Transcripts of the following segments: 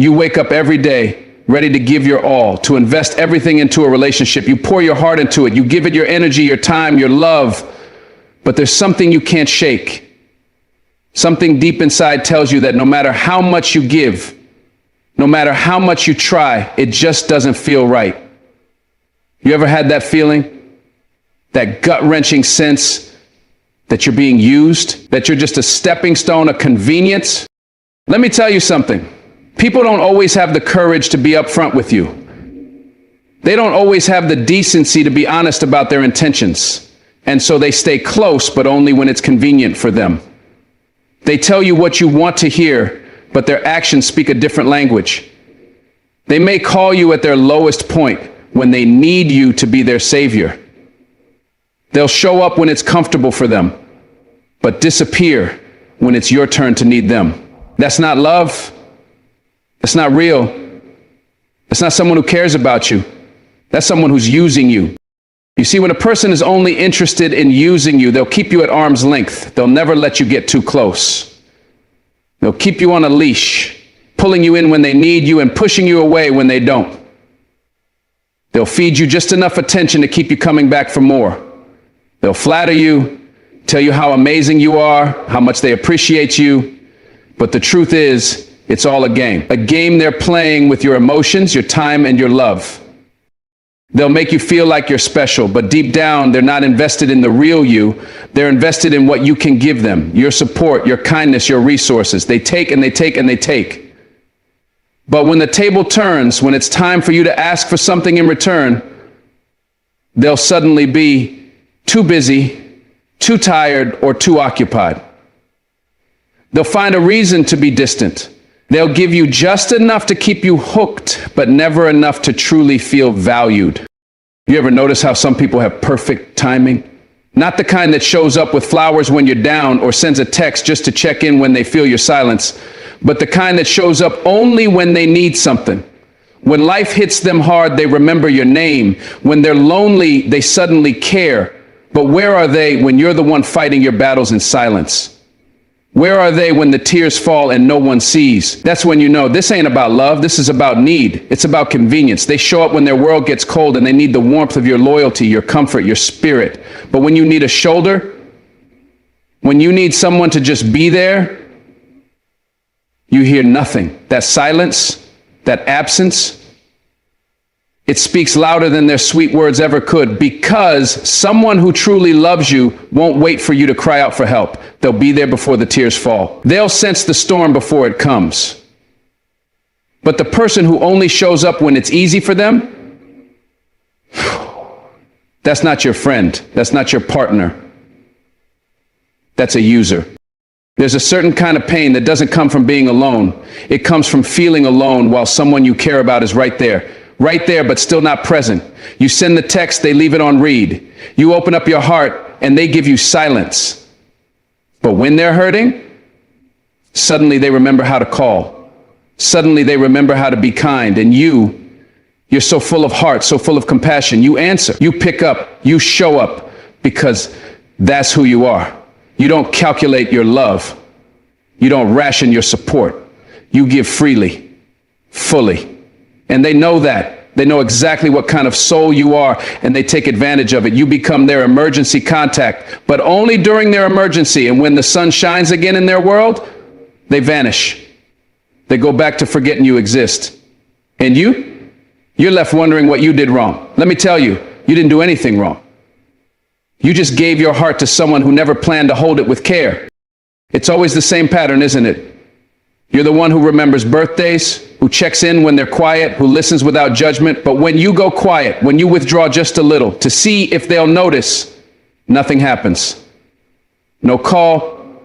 You wake up every day ready to give your all, to invest everything into a relationship. You pour your heart into it. You give it your energy, your time, your love. But there's something you can't shake. Something deep inside tells you that no matter how much you give, no matter how much you try, it just doesn't feel right. You ever had that feeling? That gut-wrenching sense that you're being used, that you're just a stepping stone, a convenience? Let me tell you something. People don't always have the courage to be upfront with you. They don't always have the decency to be honest about their intentions. And so they stay close, but only when it's convenient for them. They tell you what you want to hear, but their actions speak a different language. They may call you at their lowest point when they need you to be their savior. They'll show up when it's comfortable for them, but disappear when it's your turn to need them. That's not love. That's not real. That's not someone who cares about you. That's someone who's using you. You see, when a person is only interested in using you, they'll keep you at arm's length. They'll never let you get too close. They'll keep you on a leash, pulling you in when they need you and pushing you away when they don't. They'll feed you just enough attention to keep you coming back for more. They'll flatter you, tell you how amazing you are, how much they appreciate you. But the truth is, it's all a game they're playing with your emotions, your time, and your love. They'll make you feel like you're special, but deep down, they're not invested in the real you. They're invested in what you can give them, your support, your kindness, your resources. They take and they take and they take. But when the table turns, when it's time for you to ask for something in return, they'll suddenly be too busy, too tired, or too occupied. They'll find a reason to be distant. They'll give you just enough to keep you hooked, but never enough to truly feel valued. You ever notice how some people have perfect timing? Not the kind that shows up with flowers when you're down or sends a text just to check in when they feel your silence, but the kind that shows up only when they need something. When life hits them hard, they remember your name. When they're lonely, they suddenly care. But where are they when you're the one fighting your battles in silence? Where are they when the tears fall and no one sees? That's when you know this ain't about love. This is about need. It's about convenience. They show up when their world gets cold and they need the warmth of your loyalty, your comfort, your spirit. But when you need a shoulder, when you need someone to just be there, you hear nothing. That silence, that absence, it speaks louder than their sweet words ever could, because someone who truly loves you won't wait for you to cry out for help. They'll be there before the tears fall. They'll sense the storm before it comes. But the person who only shows up when it's easy for them, that's not your friend. That's not your partner. That's a user. There's a certain kind of pain that doesn't come from being alone. It comes from feeling alone while someone you care about is right there. Right there, but still not present. You send the text, they leave it on read. You open up your heart, and they give you silence. But when they're hurting, suddenly they remember how to call. Suddenly they remember how to be kind. And you're so full of heart, so full of compassion. You answer, you pick up, you show up, because that's who you are. You don't calculate your love. You don't ration your support. You give freely, fully. And they know that. They know exactly what kind of soul you are, and they take advantage of it. You become their emergency contact, but only during their emergency. And when the sun shines again in their world, they vanish. They go back to forgetting you exist. And you're left wondering what you did wrong. Let me tell you, you didn't do anything wrong. You just gave your heart to someone who never planned to hold it with care. It's always the same pattern, isn't it? You're the one who remembers birthdays, who checks in when they're quiet, who listens without judgment. But when you go quiet, when you withdraw just a little to see if they'll notice, nothing happens. No call,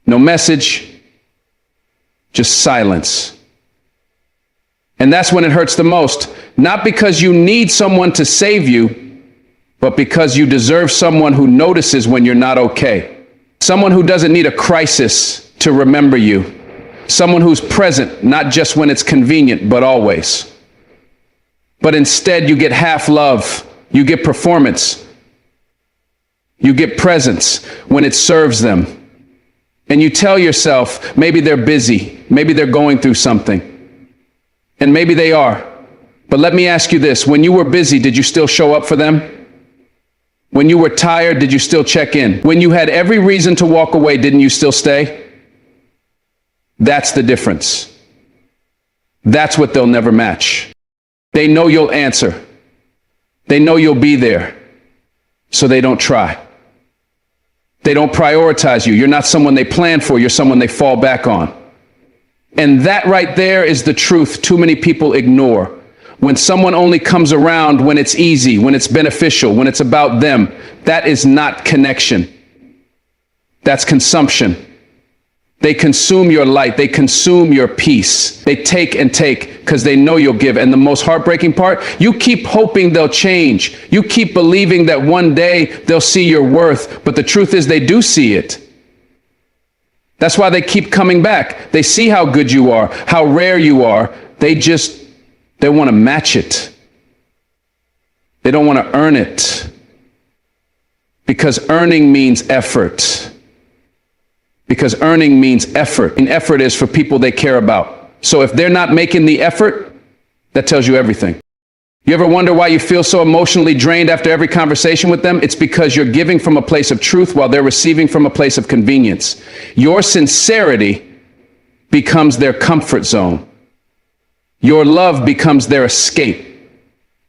no message, just silence. And that's when it hurts the most. Not because you need someone to save you, but because you deserve someone who notices when you're not okay. Someone who doesn't need a crisis to remember you. Someone who's present, not just when it's convenient, but always. But instead, you get half love. You get performance. You get presence when it serves them. And you tell yourself, maybe they're busy. Maybe they're going through something. And maybe they are. But let me ask you this. When you were busy, did you still show up for them? When you were tired, did you still check in? When you had every reason to walk away, didn't you still stay? That's the difference. That's what they'll never match. They know you'll answer. They know you'll be there. So they don't try. They don't prioritize you. You're not someone they plan for. You're someone they fall back on. And that right there is the truth too many people ignore. When someone only comes around when it's easy, when it's beneficial, when it's about them, that is not connection. That's consumption. They consume your light. They consume your peace. They take and take because they know you'll give. And the most heartbreaking part, you keep hoping they'll change. You keep believing that one day they'll see your worth. But the truth is they do see it. That's why they keep coming back. They see how good you are, how rare you are. They want to match it. They don't want to earn it. Because earning means effort. Because earning means effort. And effort is for people they care about. So if they're not making the effort, that tells you everything. You ever wonder why you feel so emotionally drained after every conversation with them? It's because you're giving from a place of truth while they're receiving from a place of convenience. Your sincerity becomes their comfort zone. Your love becomes their escape.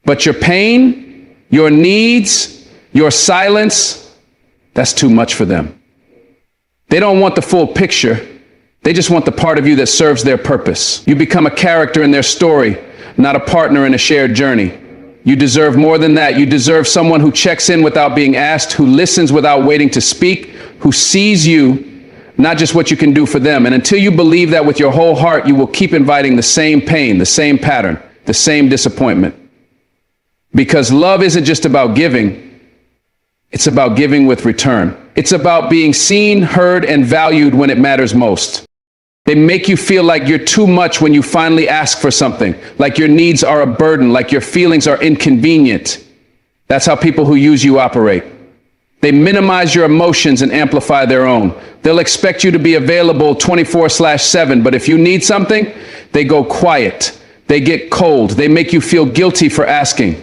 But your pain, your needs, your silence, that's too much for them. They don't want the full picture. They just want the part of you that serves their purpose. You become a character in their story, not a partner in a shared journey. You deserve more than that. You deserve someone who checks in without being asked, who listens without waiting to speak, who sees you, not just what you can do for them. And until you believe that with your whole heart, you will keep inviting the same pain, the same pattern, the same disappointment. Because love isn't just about giving. It's about giving with return. It's about being seen, heard, and valued when it matters most. They make you feel like you're too much when you finally ask for something, like your needs are a burden, like your feelings are inconvenient. That's how people who use you operate. They minimize your emotions and amplify their own. They'll expect you to be available 24/7, but if you need something, they go quiet. They get cold. They make you feel guilty for asking.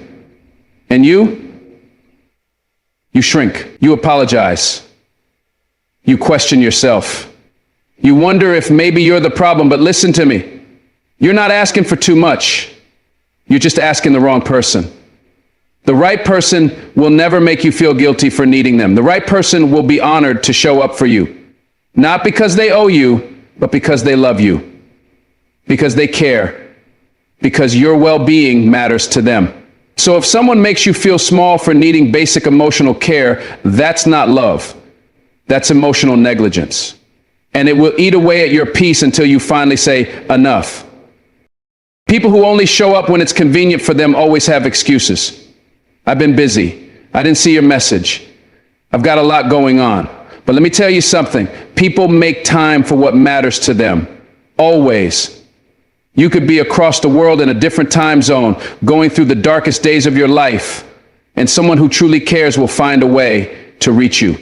And you shrink. You apologize. You question yourself. You wonder if maybe you're the problem, but listen to me. You're not asking for too much. You're just asking the wrong person. The right person will never make you feel guilty for needing them. The right person will be honored to show up for you. Not because they owe you, but because they love you. Because they care. Because your well-being matters to them. So if someone makes you feel small for needing basic emotional care, that's not love. That's emotional negligence. And it will eat away at your peace until you finally say, enough. People who only show up when it's convenient for them always have excuses. I've been busy. I didn't see your message. I've got a lot going on. But let me tell you something. People make time for what matters to them. Always. You could be across the world in a different time zone, going through the darkest days of your life, and someone who truly cares will find a way to reach you.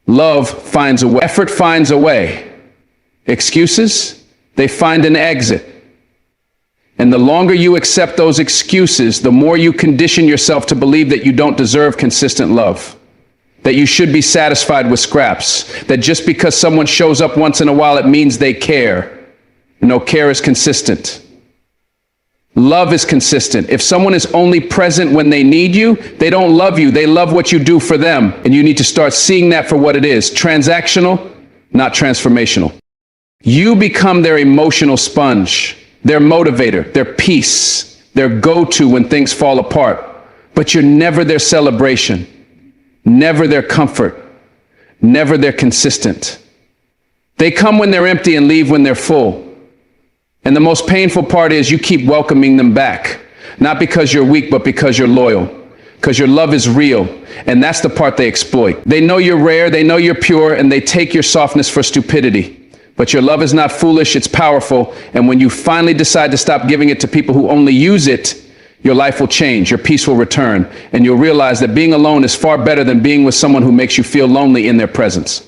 Love finds a way. Effort finds a way. Excuses, they find an exit. And the longer you accept those excuses, the more you condition yourself to believe that you don't deserve consistent love, that you should be satisfied with scraps, that just because someone shows up once in a while, it means they care. No, care is consistent. Love is consistent. If someone is only present when they need you, they don't love you. They love what you do for them. And you need to start seeing that for what it is. Transactional, not transformational. You become their emotional sponge, their motivator, their peace, their go-to when things fall apart. But you're never their celebration, never their comfort, never their consistent. They come when they're empty and leave when they're full. And the most painful part is you keep welcoming them back, not because you're weak, but because you're loyal, because your love is real. And that's the part they exploit. They know you're rare, they know you're pure, and they take your softness for stupidity. But your love is not foolish, it's powerful. And when you finally decide to stop giving it to people who only use it, your life will change, your peace will return, and you'll realize that being alone is far better than being with someone who makes you feel lonely in their presence.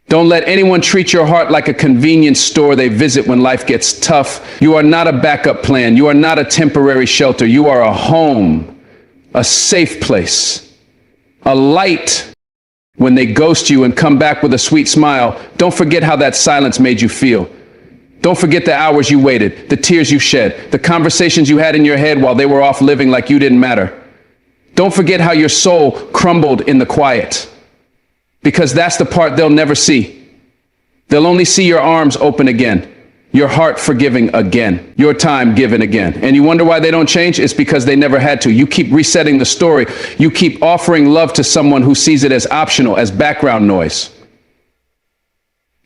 Don't let anyone treat your heart like a convenience store they visit when life gets tough. You are not a backup plan. You are not a temporary shelter. You are a home, a safe place, a light. When they ghost you and come back with a sweet smile, don't forget how that silence made you feel. Don't forget the hours you waited, the tears you shed, the conversations you had in your head while they were off living like you didn't matter. Don't forget how your soul crumbled in the quiet, because that's the part they'll never see. They'll only see your arms open again, your heart forgiving again, your time given again. And you wonder why they don't change? It's because they never had to. You keep resetting the story. You keep offering love to someone who sees it as optional, as background noise.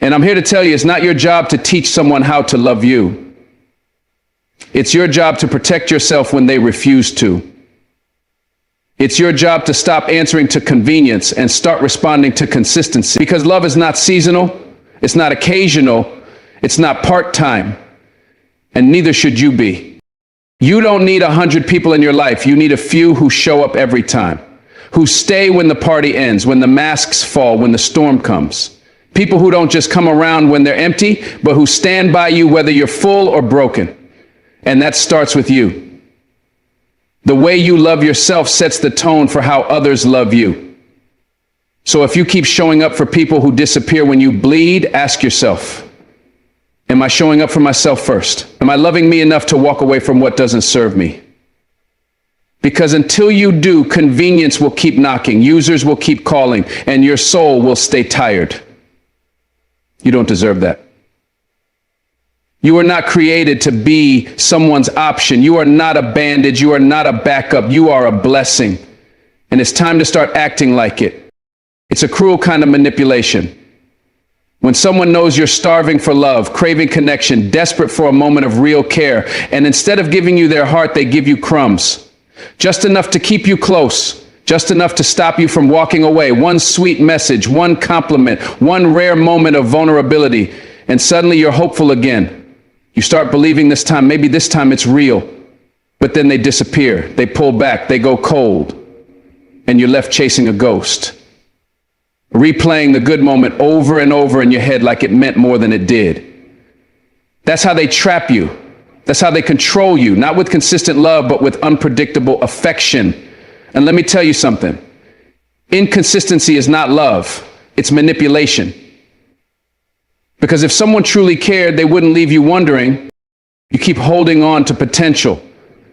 And I'm here to tell you, it's not your job to teach someone how to love you. It's your job to protect yourself when they refuse to. It's your job to stop answering to convenience and start responding to consistency. Because love is not seasonal, it's not occasional, it's not part-time, and neither should you be. You don't need 100 people in your life. You need a few who show up every time, who stay when the party ends, when the masks fall, when the storm comes. People who don't just come around when they're empty, but who stand by you whether you're full or broken. And that starts with you. The way you love yourself sets the tone for how others love you. So if you keep showing up for people who disappear when you bleed, ask yourself, am I showing up for myself first? Am I loving me enough to walk away from what doesn't serve me? Because until you do, convenience will keep knocking, users will keep calling, and your soul will stay tired. You don't deserve that. You are not created to be someone's option. You are not a bandage. You are not a backup. You are a blessing. And it's time to start acting like it. It's a cruel kind of manipulation. When someone knows you're starving for love, craving connection, desperate for a moment of real care, and instead of giving you their heart, they give you crumbs. Just enough to keep you close. Just enough to stop you from walking away. One sweet message, one compliment, one rare moment of vulnerability, and suddenly you're hopeful again. You start believing maybe this time it's real, but then they disappear, they pull back, they go cold, and you're left chasing a ghost, replaying the good moment over and over in your head like it meant more than it did. That's how they trap you. That's how they control you, not with consistent love, but with unpredictable affection. And let me tell you something. Inconsistency is not love, it's manipulation. Because if someone truly cared, they wouldn't leave you wondering. You keep holding on to potential,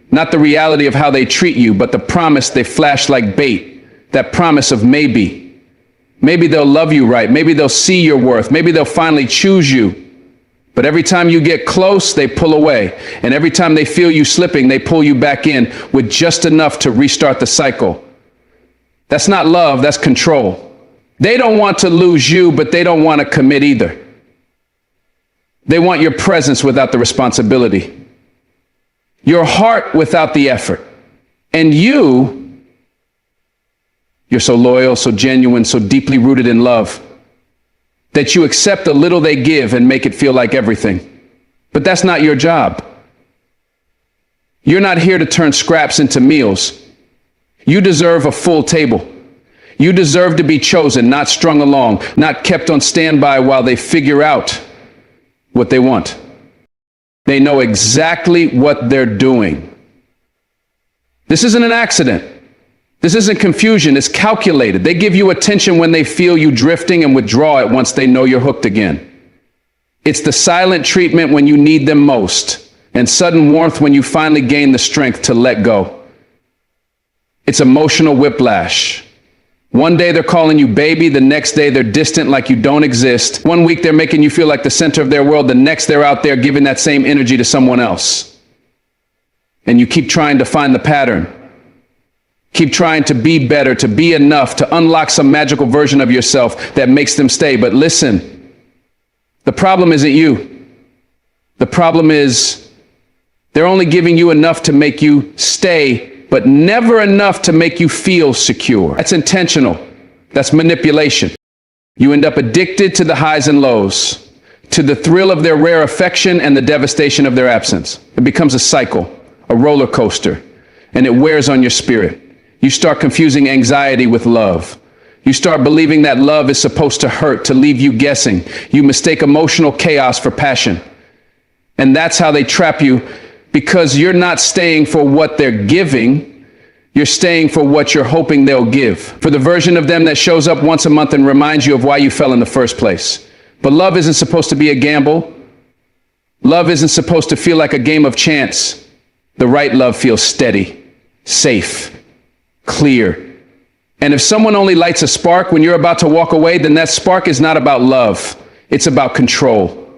not the reality of how they treat you, but the promise they flash like bait, that promise of maybe. Maybe they'll love you right. Maybe they'll see your worth. Maybe they'll finally choose you. But every time you get close, they pull away. And every time they feel you slipping, they pull you back in with just enough to restart the cycle. That's not love, that's control. They don't want to lose you, but they don't want to commit either. They want your presence without the responsibility, your heart without the effort. And you're so loyal, so genuine, so deeply rooted in love that you accept the little they give and make it feel like everything. But that's not your job. You're not here to turn scraps into meals. You deserve a full table. You deserve to be chosen, not strung along, not kept on standby while they figure out what they want. They know exactly what they're doing. This isn't an accident. This isn't confusion. It's calculated. They give you attention when they feel you drifting and withdraw it once they know you're hooked again. It's the silent treatment when you need them most, and sudden warmth when you finally gain the strength to let go. It's emotional whiplash. One day they're calling you baby, the next day they're distant like you don't exist. One week they're making you feel like the center of their world, the next they're out there giving that same energy to someone else. And you keep trying to find the pattern. Keep trying to be better, to be enough, to unlock some magical version of yourself that makes them stay. But listen, the problem isn't you. The problem is they're only giving you enough to make you stay, but never enough to make you feel secure. That's intentional. That's manipulation. You end up addicted to the highs and lows, to the thrill of their rare affection and the devastation of their absence. It becomes a cycle, a roller coaster, and it wears on your spirit. You start confusing anxiety with love. You start believing that love is supposed to hurt, to leave you guessing. You mistake emotional chaos for passion. And that's how they trap you, because you're not staying for what they're giving. You're staying for what you're hoping they'll give. For the version of them that shows up once a month and reminds you of why you fell in the first place. But love isn't supposed to be a gamble. Love isn't supposed to feel like a game of chance. The right love feels steady, safe, clear. And if someone only lights a spark when you're about to walk away, then that spark is not about love. It's about control.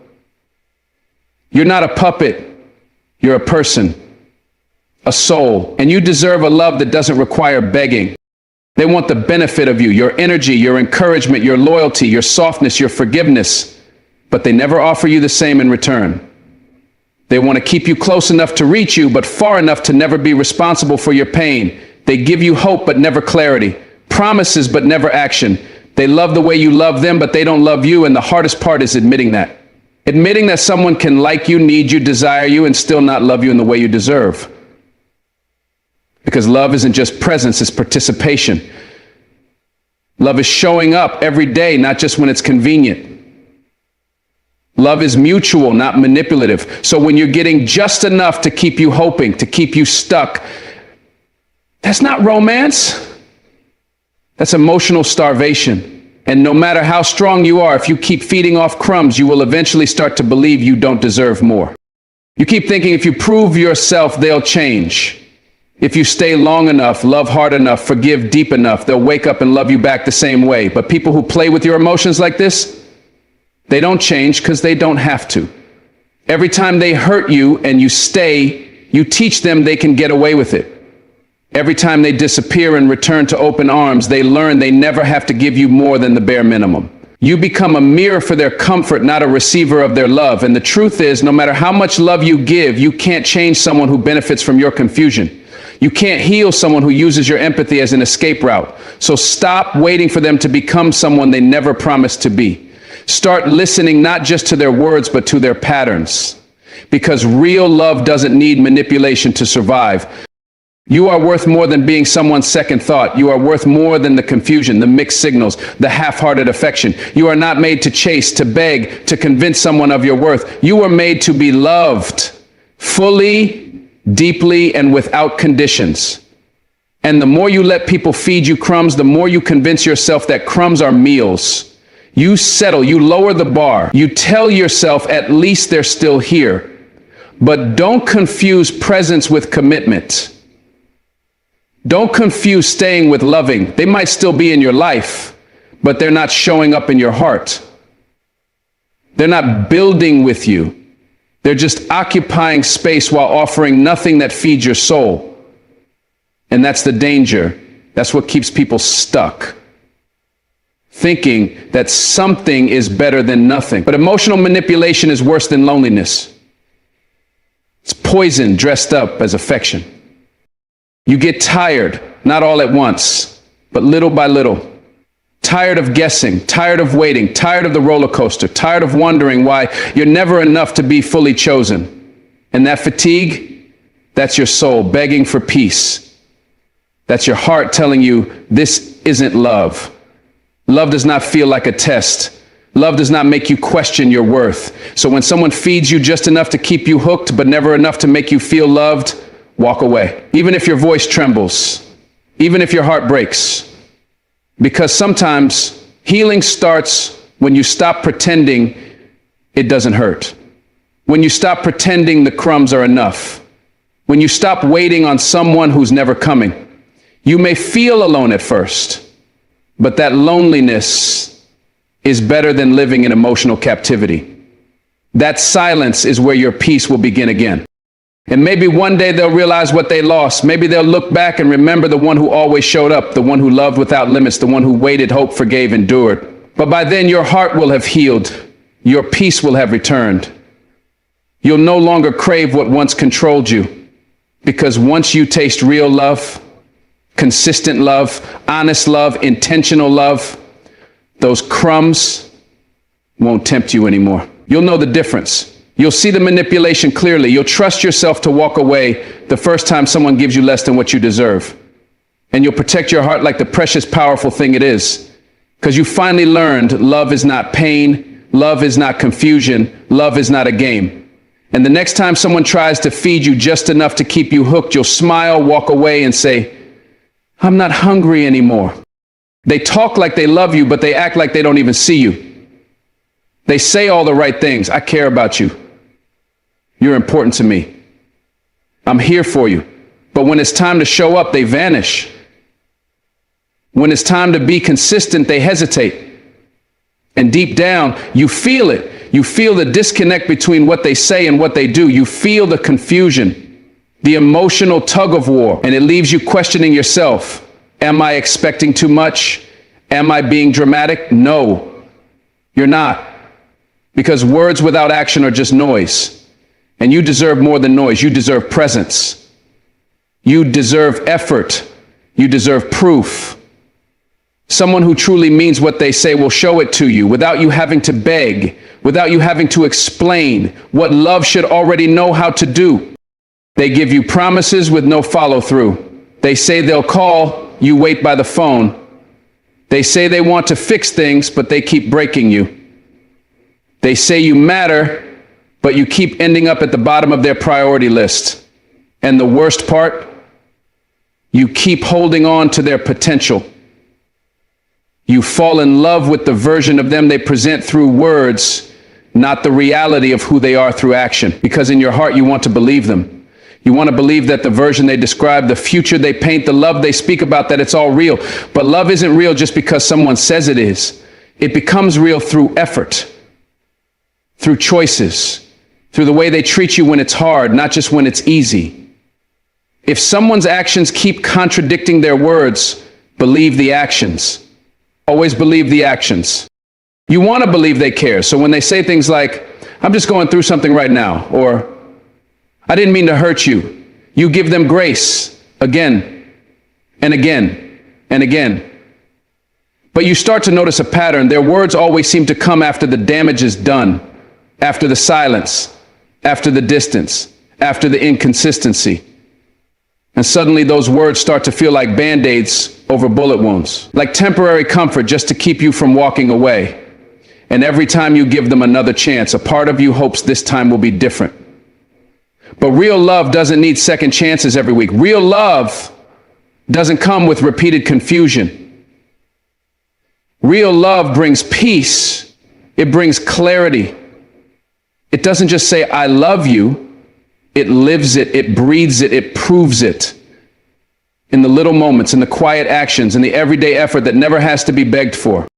You're not a puppet. You're a person, a soul, and you deserve a love that doesn't require begging. They want the benefit of you, your energy, your encouragement, your loyalty, your softness, your forgiveness, but they never offer you the same in return. They want to keep you close enough to reach you, but far enough to never be responsible for your pain. They give you hope, but never clarity. Promises, but never action. They love the way you love them, but they don't love you, and the hardest part is admitting that. Admitting that someone can like you, need you, desire you, and still not love you in the way you deserve. Because love isn't just presence, it's participation. Love is showing up every day, not just when it's convenient. Love is mutual, not manipulative. So when you're getting just enough to keep you hoping, to keep you stuck, that's not romance. That's emotional starvation. And no matter how strong you are, if you keep feeding off crumbs, you will eventually start to believe you don't deserve more. You keep thinking if you prove yourself, they'll change. If you stay long enough, love hard enough, forgive deep enough, they'll wake up and love you back the same way. But people who play with your emotions like this, they don't change because they don't have to. Every time they hurt you and you stay, you teach them they can get away with it. Every time they disappear and return to open arms, they learn they never have to give you more than the bare minimum. You become a mirror for their comfort, not a receiver of their love. And the truth is, no matter how much love you give, you can't change someone who benefits from your confusion. You can't heal someone who uses your empathy as an escape route. So stop waiting for them to become someone they never promised to be. Start listening not just to their words, but to their patterns. Because real love doesn't need manipulation to survive. You are worth more than being someone's second thought. You are worth more than the confusion, the mixed signals, the half-hearted affection. You are not made to chase, to beg, to convince someone of your worth. You were made to be loved fully, deeply, and without conditions. And the more you let people feed you crumbs, the more you convince yourself that crumbs are meals. You settle, you lower the bar. You tell yourself at least they're still here. But don't confuse presence with commitment. Don't confuse staying with loving. They might still be in your life, but they're not showing up in your heart. They're not building with you. They're just occupying space while offering nothing that feeds your soul. And that's the danger. That's what keeps people stuck, thinking that something is better than nothing. But emotional manipulation is worse than loneliness. It's poison dressed up as affection. You get tired, not all at once, but little by little. Tired of guessing, tired of waiting, tired of the roller coaster, tired of wondering why you're never enough to be fully chosen. And that fatigue, that's your soul begging for peace. That's your heart telling you this isn't love. Love does not feel like a test. Love does not make you question your worth. So when someone feeds you just enough to keep you hooked, but never enough to make you feel loved, walk away. Even if your voice trembles, even if your heart breaks. Because sometimes healing starts when you stop pretending it doesn't hurt. When you stop pretending the crumbs are enough. When you stop waiting on someone who's never coming. You may feel alone at first, but that loneliness is better than living in emotional captivity. That silence is where your peace will begin again. And maybe one day they'll realize what they lost. Maybe they'll look back and remember the one who always showed up, the one who loved without limits, the one who waited, hoped, forgave, endured. But by then your heart will have healed. Your peace will have returned. You'll no longer crave what once controlled you. Because once you taste real love, consistent love, honest love, intentional love, those crumbs won't tempt you anymore. You'll know the difference. You'll see the manipulation clearly. You'll trust yourself to walk away the first time someone gives you less than what you deserve. And you'll protect your heart like the precious, powerful thing it is. Because you finally learned love is not pain, love is not confusion, love is not a game. And the next time someone tries to feed you just enough to keep you hooked, you'll smile, walk away, and say, I'm not hungry anymore. They talk like they love you, but they act like they don't even see you. They say all the right things. I care about you. You're important to me. I'm here for you. But when it's time to show up, they vanish. When it's time to be consistent, they hesitate. And deep down, you feel it. You feel the disconnect between what they say and what they do. You feel the confusion, the emotional tug of war, and it leaves you questioning yourself. Am I expecting too much? Am I being dramatic? No, you're not. Because words without action are just noise. And you deserve more than noise. You deserve presence. You deserve effort. You deserve proof. Someone who truly means what they say will show it to you without you having to beg, without you having to explain what love should already know how to do. They give you promises with no follow-through. They say they'll call, you wait by the phone. They say they want to fix things, but they keep breaking you. They say you matter, but you keep ending up at the bottom of their priority list. And the worst part, you keep holding on to their potential. You fall in love with the version of them they present through words, not the reality of who they are through action. Because in your heart, you want to believe them. You want to believe that the version they describe, the future they paint, the love they speak about, that it's all real. But love isn't real just because someone says it is. It becomes real through effort, through choices, through the way they treat you when it's hard, not just when it's easy. If someone's actions keep contradicting their words, believe the actions. Always believe the actions. You want to believe they care. So when they say things like, I'm just going through something right now, or I didn't mean to hurt you, you give them grace again and again and again. But you start to notice a pattern. Their words always seem to come after the damage is done, after the silence, after the distance, after the inconsistency. And suddenly those words start to feel like band-aids over bullet wounds, like temporary comfort just to keep you from walking away. And every time you give them another chance, a part of you hopes this time will be different. But real love doesn't need second chances every week. Real love doesn't come with repeated confusion. Real love brings peace. It brings clarity. It doesn't just say, I love you. It lives it, it breathes it, it proves it. In the little moments, in the quiet actions, in the everyday effort that never has to be begged for.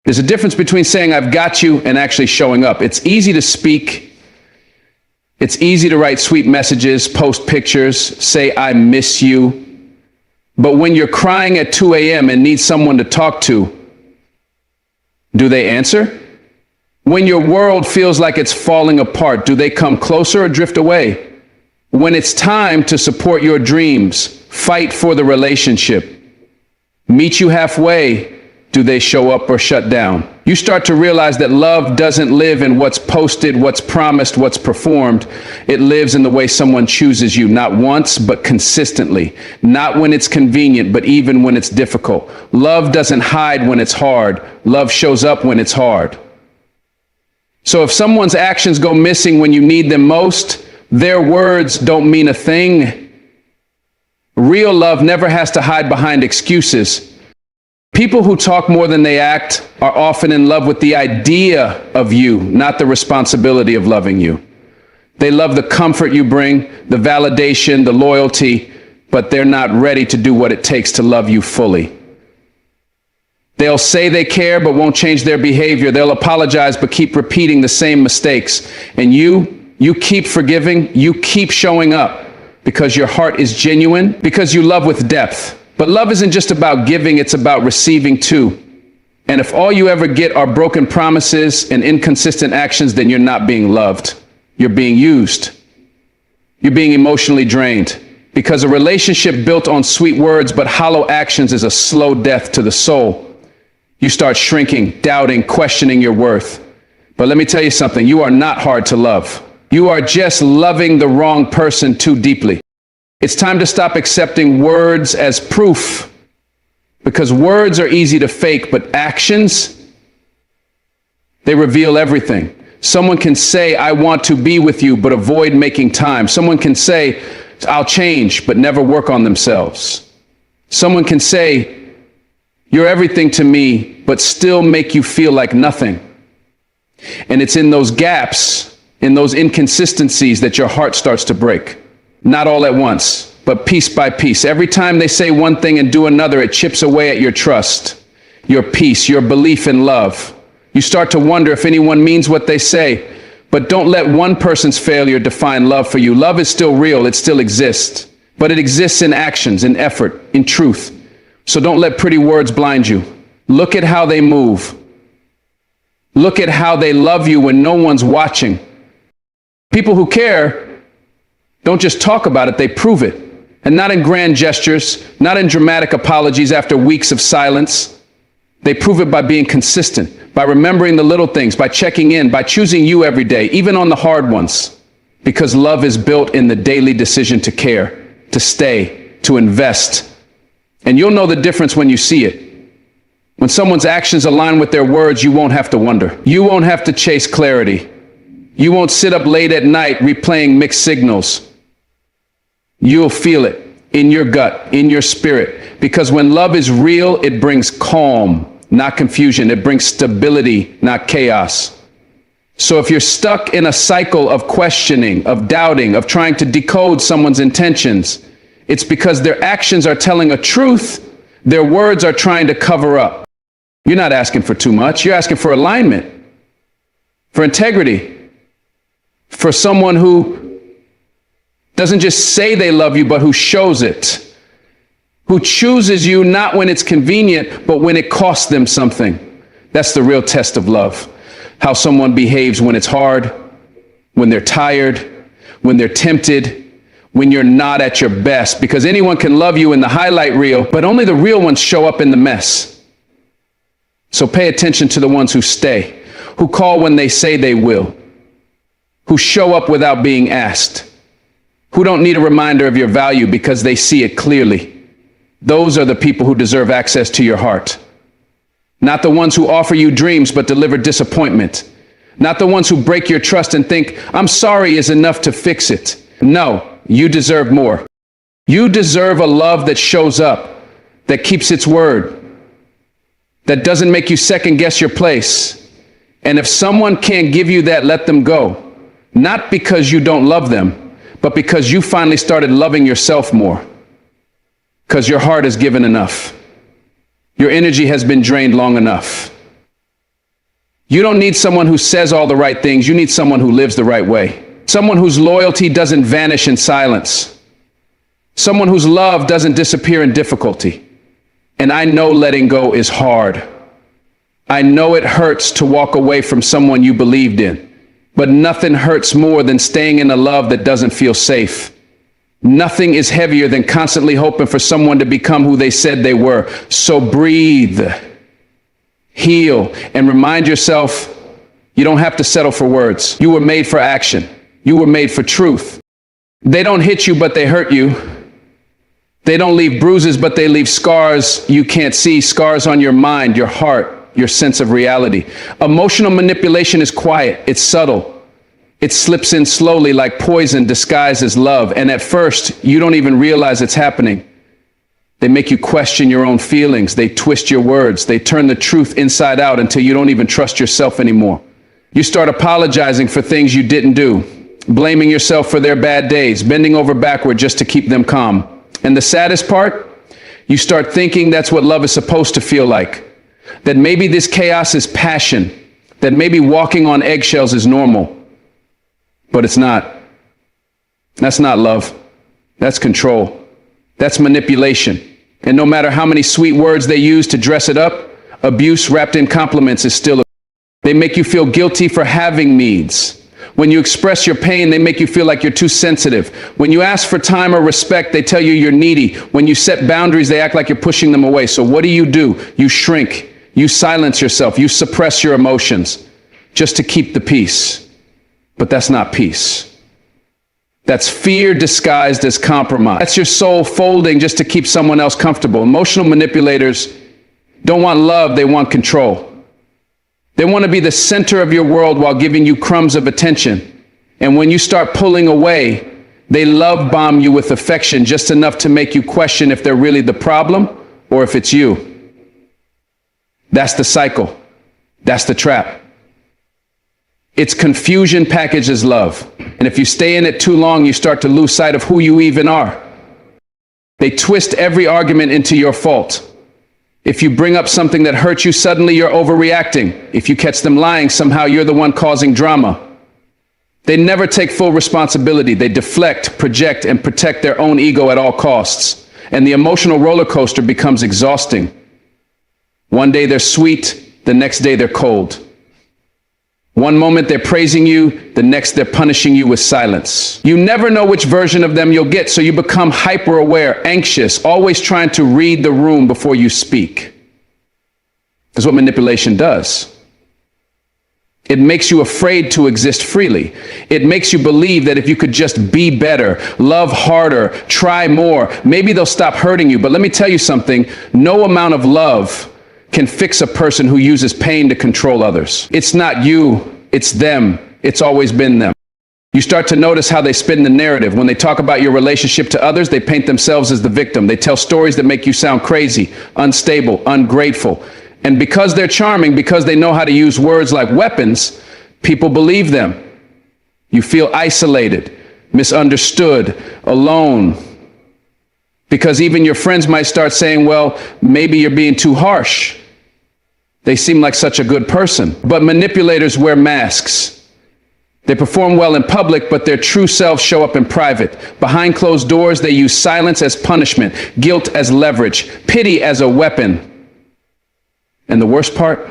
There's a difference between saying, I've got you, and actually showing up. It's easy to speak. It's easy to write sweet messages, post pictures, say, I miss you. But when you're crying at 2 a.m. and need someone to talk to, do they answer? When your world feels like it's falling apart, do they come closer or drift away? When it's time to support your dreams, fight for the relationship, meet you halfway, do they show up or shut down? You start to realize that love doesn't live in what's posted, what's promised, what's performed. It lives in the way someone chooses you, not once, but consistently. Not when it's convenient, but even when it's difficult. Love doesn't hide when it's hard. Love shows up when it's hard. So if someone's actions go missing when you need them most, their words don't mean a thing. Real love never has to hide behind excuses. People who talk more than they act are often in love with the idea of you, not the responsibility of loving you. They love the comfort you bring, the validation, the loyalty, but they're not ready to do what it takes to love you fully. They'll say they care, but won't change their behavior. They'll apologize, but keep repeating the same mistakes. And you keep forgiving, you keep showing up because your heart is genuine, because you love with depth. But love isn't just about giving, it's about receiving too. And if all you ever get are broken promises and inconsistent actions, then you're not being loved. You're being used. You're being emotionally drained. Because a relationship built on sweet words but hollow actions is a slow death to the soul. You start shrinking, doubting, questioning your worth. But let me tell you something, you are not hard to love. You are just loving the wrong person too deeply. It's time to stop accepting words as proof Because words are easy to fake, but actions, they reveal everything. Someone can say, I want to be with you, but avoid making time. Someone can say, I'll change, but never work on themselves. Someone can say, you're everything to me, but still make you feel like nothing. And it's in those gaps, in those inconsistencies, that your heart starts to break. Not all at once, but piece by piece. Every time they say one thing and do another, it chips away at your trust, your peace, your belief in love. You start to wonder if anyone means what they say. But don't let one person's failure define love for you. Love is still real. It still exists. But it exists in actions, in effort, in truth. So don't let pretty words blind you. Look at how they move. Look at how they love you when no one's watching. People who care don't just talk about it, they prove it. And not in grand gestures, not in dramatic apologies after weeks of silence. They prove it by being consistent, by remembering the little things, by checking in, by choosing you every day, even on the hard ones. Because love is built in the daily decision to care, to stay, to invest. And you'll know the difference when you see it. When someone's actions align with their words, you won't have to wonder. You won't have to chase clarity. You won't sit up late at night replaying mixed signals. You'll feel it in your gut, in your spirit. Because when love is real, it brings calm, not confusion. It brings stability, not chaos. So if you're stuck in a cycle of questioning, of doubting, of trying to decode someone's intentions, it's because their actions are telling a truth, their words are trying to cover up. You're not asking for too much. You're asking for alignment, for integrity, for someone who doesn't just say they love you, but who shows it, who chooses you not when it's convenient, but when it costs them something. That's the real test of love. How someone behaves when it's hard, when they're tired, when they're tempted, when you're not at your best. Because anyone can love you in the highlight reel, but only the real ones show up in the mess. So pay attention to the ones who stay, who call when they say they will, who show up without being asked, who don't need a reminder of your value because they see it clearly. Those are the people who deserve access to your heart. Not the ones who offer you dreams but deliver disappointment. Not the ones who break your trust and think, I'm sorry is enough to fix it. No, you deserve more. You deserve a love that shows up, that keeps its word, that doesn't make you second guess your place. And if someone can't give you that, let them go. Not because you don't love them, but because you finally started loving yourself more. Because your heart has given enough. Your energy has been drained long enough. You don't need someone who says all the right things. You need someone who lives the right way. Someone whose loyalty doesn't vanish in silence. Someone whose love doesn't disappear in difficulty. And I know letting go is hard. I know it hurts to walk away from someone you believed in. But nothing hurts more than staying in a love that doesn't feel safe. Nothing is heavier than constantly hoping for someone to become who they said they were. So breathe, heal, and remind yourself you don't have to settle for words. You were made for action. You were made for truth. They don't hit you, but they hurt you. They don't leave bruises, but they leave scars you can't see, scars on your mind, your heart, your sense of reality. Emotional manipulation is quiet. It's subtle. It slips in slowly like poison disguised as love. And at first, you don't even realize it's happening. They make you question your own feelings. They twist your words. They turn the truth inside out until you don't even trust yourself anymore. You start apologizing for things you didn't do, blaming yourself for their bad days, bending over backward just to keep them calm. And the saddest part, you start thinking that's what love is supposed to feel like. That maybe this chaos is passion, that maybe walking on eggshells is normal. But it's not. That's not love. That's control. That's manipulation. And no matter how many sweet words they use to dress it up, abuse wrapped in compliments is still. They make you feel guilty for having needs. When you express your pain, they make you feel like you're too sensitive. When you ask for time or respect, they tell you you're needy. When you set boundaries, they act like you're pushing them away. So what do? You shrink. You silence yourself. You suppress your emotions just to keep the peace. But that's not peace. That's fear disguised as compromise. That's your soul folding just to keep someone else comfortable. Emotional manipulators don't want love, they want control. They want to be the center of your world while giving you crumbs of attention. And when you start pulling away, they love bomb you with affection just enough to make you question if they're really the problem or if it's you. That's the cycle. That's the trap. It's confusion packaged as love. And if you stay in it too long, you start to lose sight of who you even are. They twist every argument into your fault. If you bring up something that hurts you, suddenly you're overreacting. If you catch them lying, somehow you're the one causing drama. They never take full responsibility. They deflect, project, and protect their own ego at all costs. And the emotional roller coaster becomes exhausting. One day they're sweet, the next day they're cold. One moment they're praising you, the next they're punishing you with silence. You never know which version of them you'll get, so you become hyper-aware, anxious, always trying to read the room before you speak. That's what manipulation does. It makes you afraid to exist freely. It makes you believe that if you could just be better, love harder, try more, maybe they'll stop hurting you. But let me tell you something, no amount of love can fix a person who uses pain to control others. It's not you, it's them. It's always been them. You start to notice how they spin the narrative. When they talk about your relationship to others, they paint themselves as the victim. They tell stories that make you sound crazy, unstable, ungrateful. And because they're charming, because they know how to use words like weapons, people believe them. You feel isolated, misunderstood, alone. Because even your friends might start saying, well, maybe you're being too harsh. They seem like such a good person. But manipulators wear masks. They perform well in public, but their true selves show up in private. Behind closed doors, they use silence as punishment, guilt as leverage, pity as a weapon. And the worst part?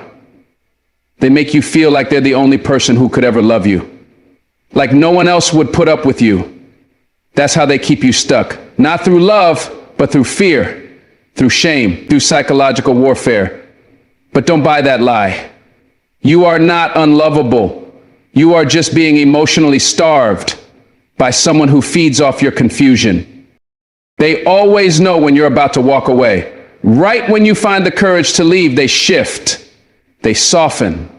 They make you feel like they're the only person who could ever love you. Like no one else would put up with you. That's how they keep you stuck. Not through love, but through fear, through shame, through psychological warfare. But don't buy that lie. You are not unlovable. You are just being emotionally starved by someone who feeds off your confusion. They always know when you're about to walk away. Right when you find the courage to leave, they shift. They soften.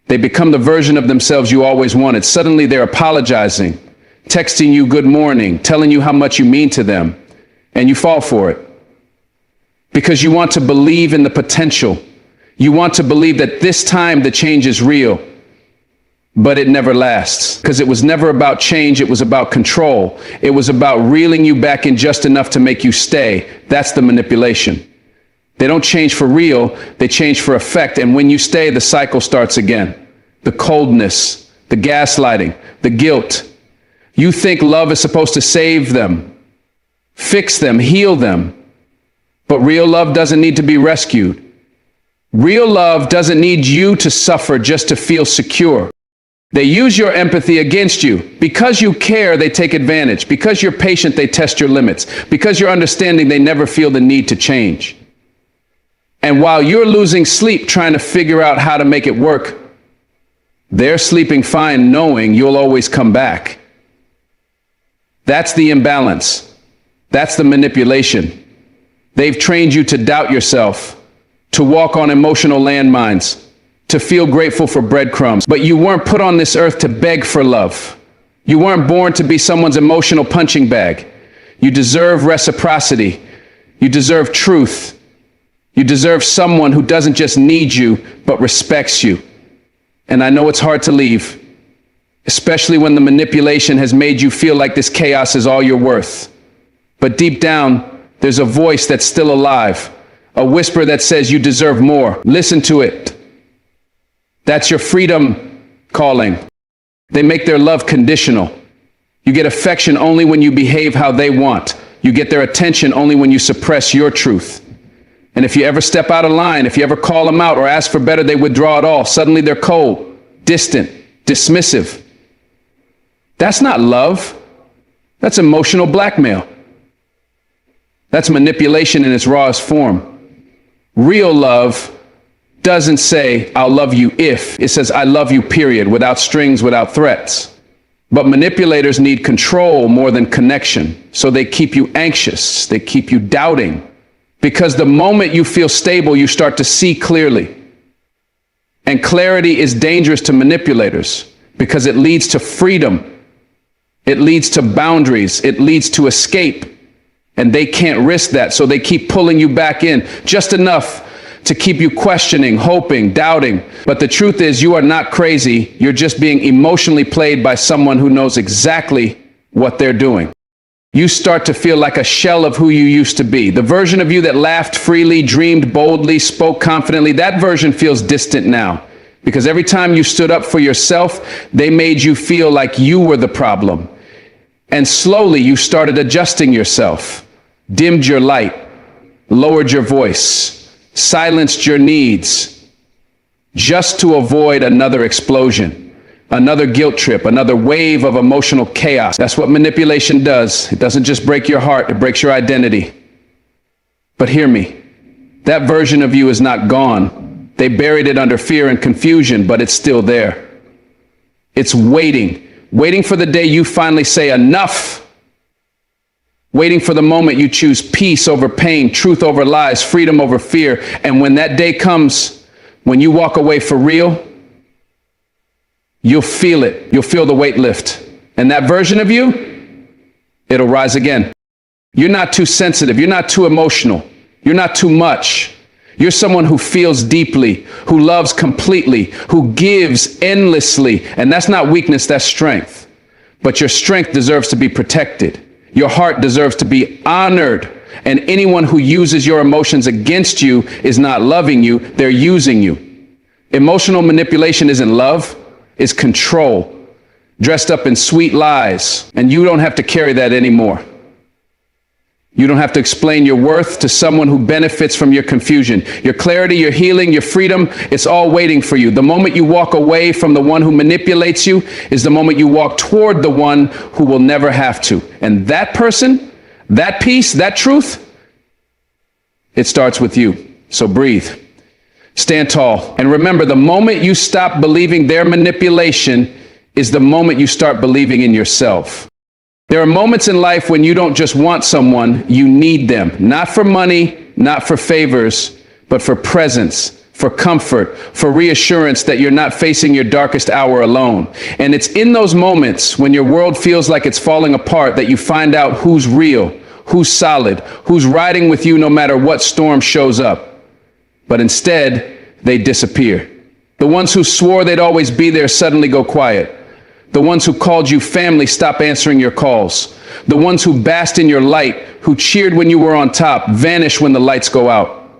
They become the version of themselves you always wanted. Suddenly they're apologizing, texting you good morning, telling you how much you mean to them, and you fall for it. Because you want to believe in the potential. You want to believe that this time the change is real, but it never lasts. Because it was never about change, it was about control. It was about reeling you back in just enough to make you stay. That's the manipulation. They don't change for real, they change for effect, and when you stay, the cycle starts again. The coldness, the gaslighting, the guilt. You think love is supposed to save them, fix them, heal them. But real love doesn't need to be rescued. Real love doesn't need you to suffer just to feel secure. They use your empathy against you. Because you care, they take advantage. Because you're patient, they test your limits. Because you're understanding, they never feel the need to change. And while you're losing sleep trying to figure out how to make it work, they're sleeping fine knowing you'll always come back. That's the imbalance. That's the manipulation. They've trained you to doubt yourself, to walk on emotional landmines, to feel grateful for breadcrumbs. But you weren't put on this earth to beg for love. You weren't born to be someone's emotional punching bag. You deserve reciprocity. You deserve truth. You deserve someone who doesn't just need you, but respects you. And I know it's hard to leave, especially when the manipulation has made you feel like this chaos is all you're worth. But deep down, there's a voice that's still alive, a whisper that says you deserve more. Listen to it. That's your freedom calling. They make their love conditional. You get affection only when you behave how they want. You get their attention only when you suppress your truth. And if you ever step out of line, if you ever call them out or ask for better, they withdraw it all. Suddenly they're cold, distant, dismissive. That's not love. That's emotional blackmail. That's manipulation in its rawest form. Real love doesn't say, I'll love you if. It says, I love you, period, without strings, without threats. But manipulators need control more than connection. So they keep you anxious. They keep you doubting. Because the moment you feel stable, you start to see clearly. And clarity is dangerous to manipulators because it leads to freedom. It leads to boundaries. It leads to escape. And they can't risk that. So they keep pulling you back in just enough to keep you questioning, hoping, doubting. But the truth is, you are not crazy. You're just being emotionally played by someone who knows exactly what they're doing. You start to feel like a shell of who you used to be. The version of you that laughed freely, dreamed boldly, spoke confidently, that version feels distant now. Because every time you stood up for yourself, they made you feel like you were the problem. And slowly you started adjusting yourself, dimmed your light, lowered your voice, silenced your needs, just to avoid another explosion, another guilt trip, another wave of emotional chaos. That's what manipulation does. It doesn't just break your heart, it breaks your identity. But hear me, that version of you is not gone. They buried it under fear and confusion, but it's still there. It's waiting for the day you finally say enough. Waiting for the moment you choose peace over pain, truth over lies, freedom over fear. And when that day comes, when you walk away for real, you'll feel it. You'll feel the weight lift. And that version of you, it'll rise again. You're not too sensitive. You're not too emotional. You're not too much. You're someone who feels deeply, who loves completely, who gives endlessly. And that's not weakness, that's strength. But your strength deserves to be protected. Your heart deserves to be honored. And anyone who uses your emotions against you is not loving you, they're using you. Emotional manipulation isn't love, it's control, dressed up in sweet lies. And you don't have to carry that anymore. You don't have to explain your worth to someone who benefits from your confusion. Your clarity, your healing, your freedom, it's all waiting for you. The moment you walk away from the one who manipulates you is the moment you walk toward the one who will never have to. And that person, that peace, that truth, it starts with you. So breathe, stand tall, and remember, the moment you stop believing their manipulation is the moment you start believing in yourself. There are moments in life when you don't just want someone, you need them. Not for money, not for favors, but for presence, for comfort, for reassurance that you're not facing your darkest hour alone. And it's in those moments when your world feels like it's falling apart that you find out who's real, who's solid, who's riding with you no matter what storm shows up. But instead, they disappear. The ones who swore they'd always be there suddenly go quiet. The ones who called you family stop answering your calls. The ones who basked in your light, who cheered when you were on top, vanish when the lights go out.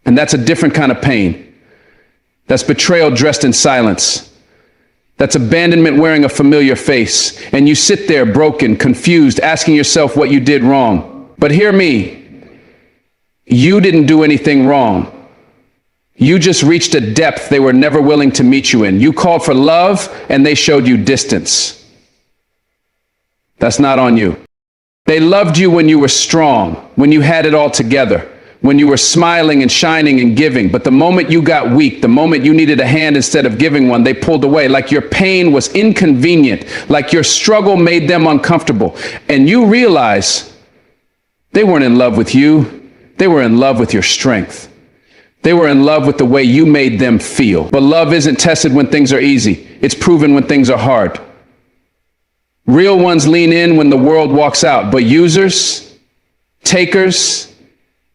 And that's a different kind of pain. That's betrayal dressed in silence. That's abandonment wearing a familiar face. And you sit there broken, confused, asking yourself what you did wrong. But hear me, you didn't do anything wrong. You just reached a depth they were never willing to meet you in. You called for love, and they showed you distance. That's not on you. They loved you when you were strong, when you had it all together, when you were smiling and shining and giving. But the moment you got weak, the moment you needed a hand instead of giving one, they pulled away, like your pain was inconvenient, like your struggle made them uncomfortable. And you realize they weren't in love with you. They were in love with your strength. They were in love with the way you made them feel. But love isn't tested when things are easy. It's proven when things are hard. Real ones lean in when the world walks out. But users, takers,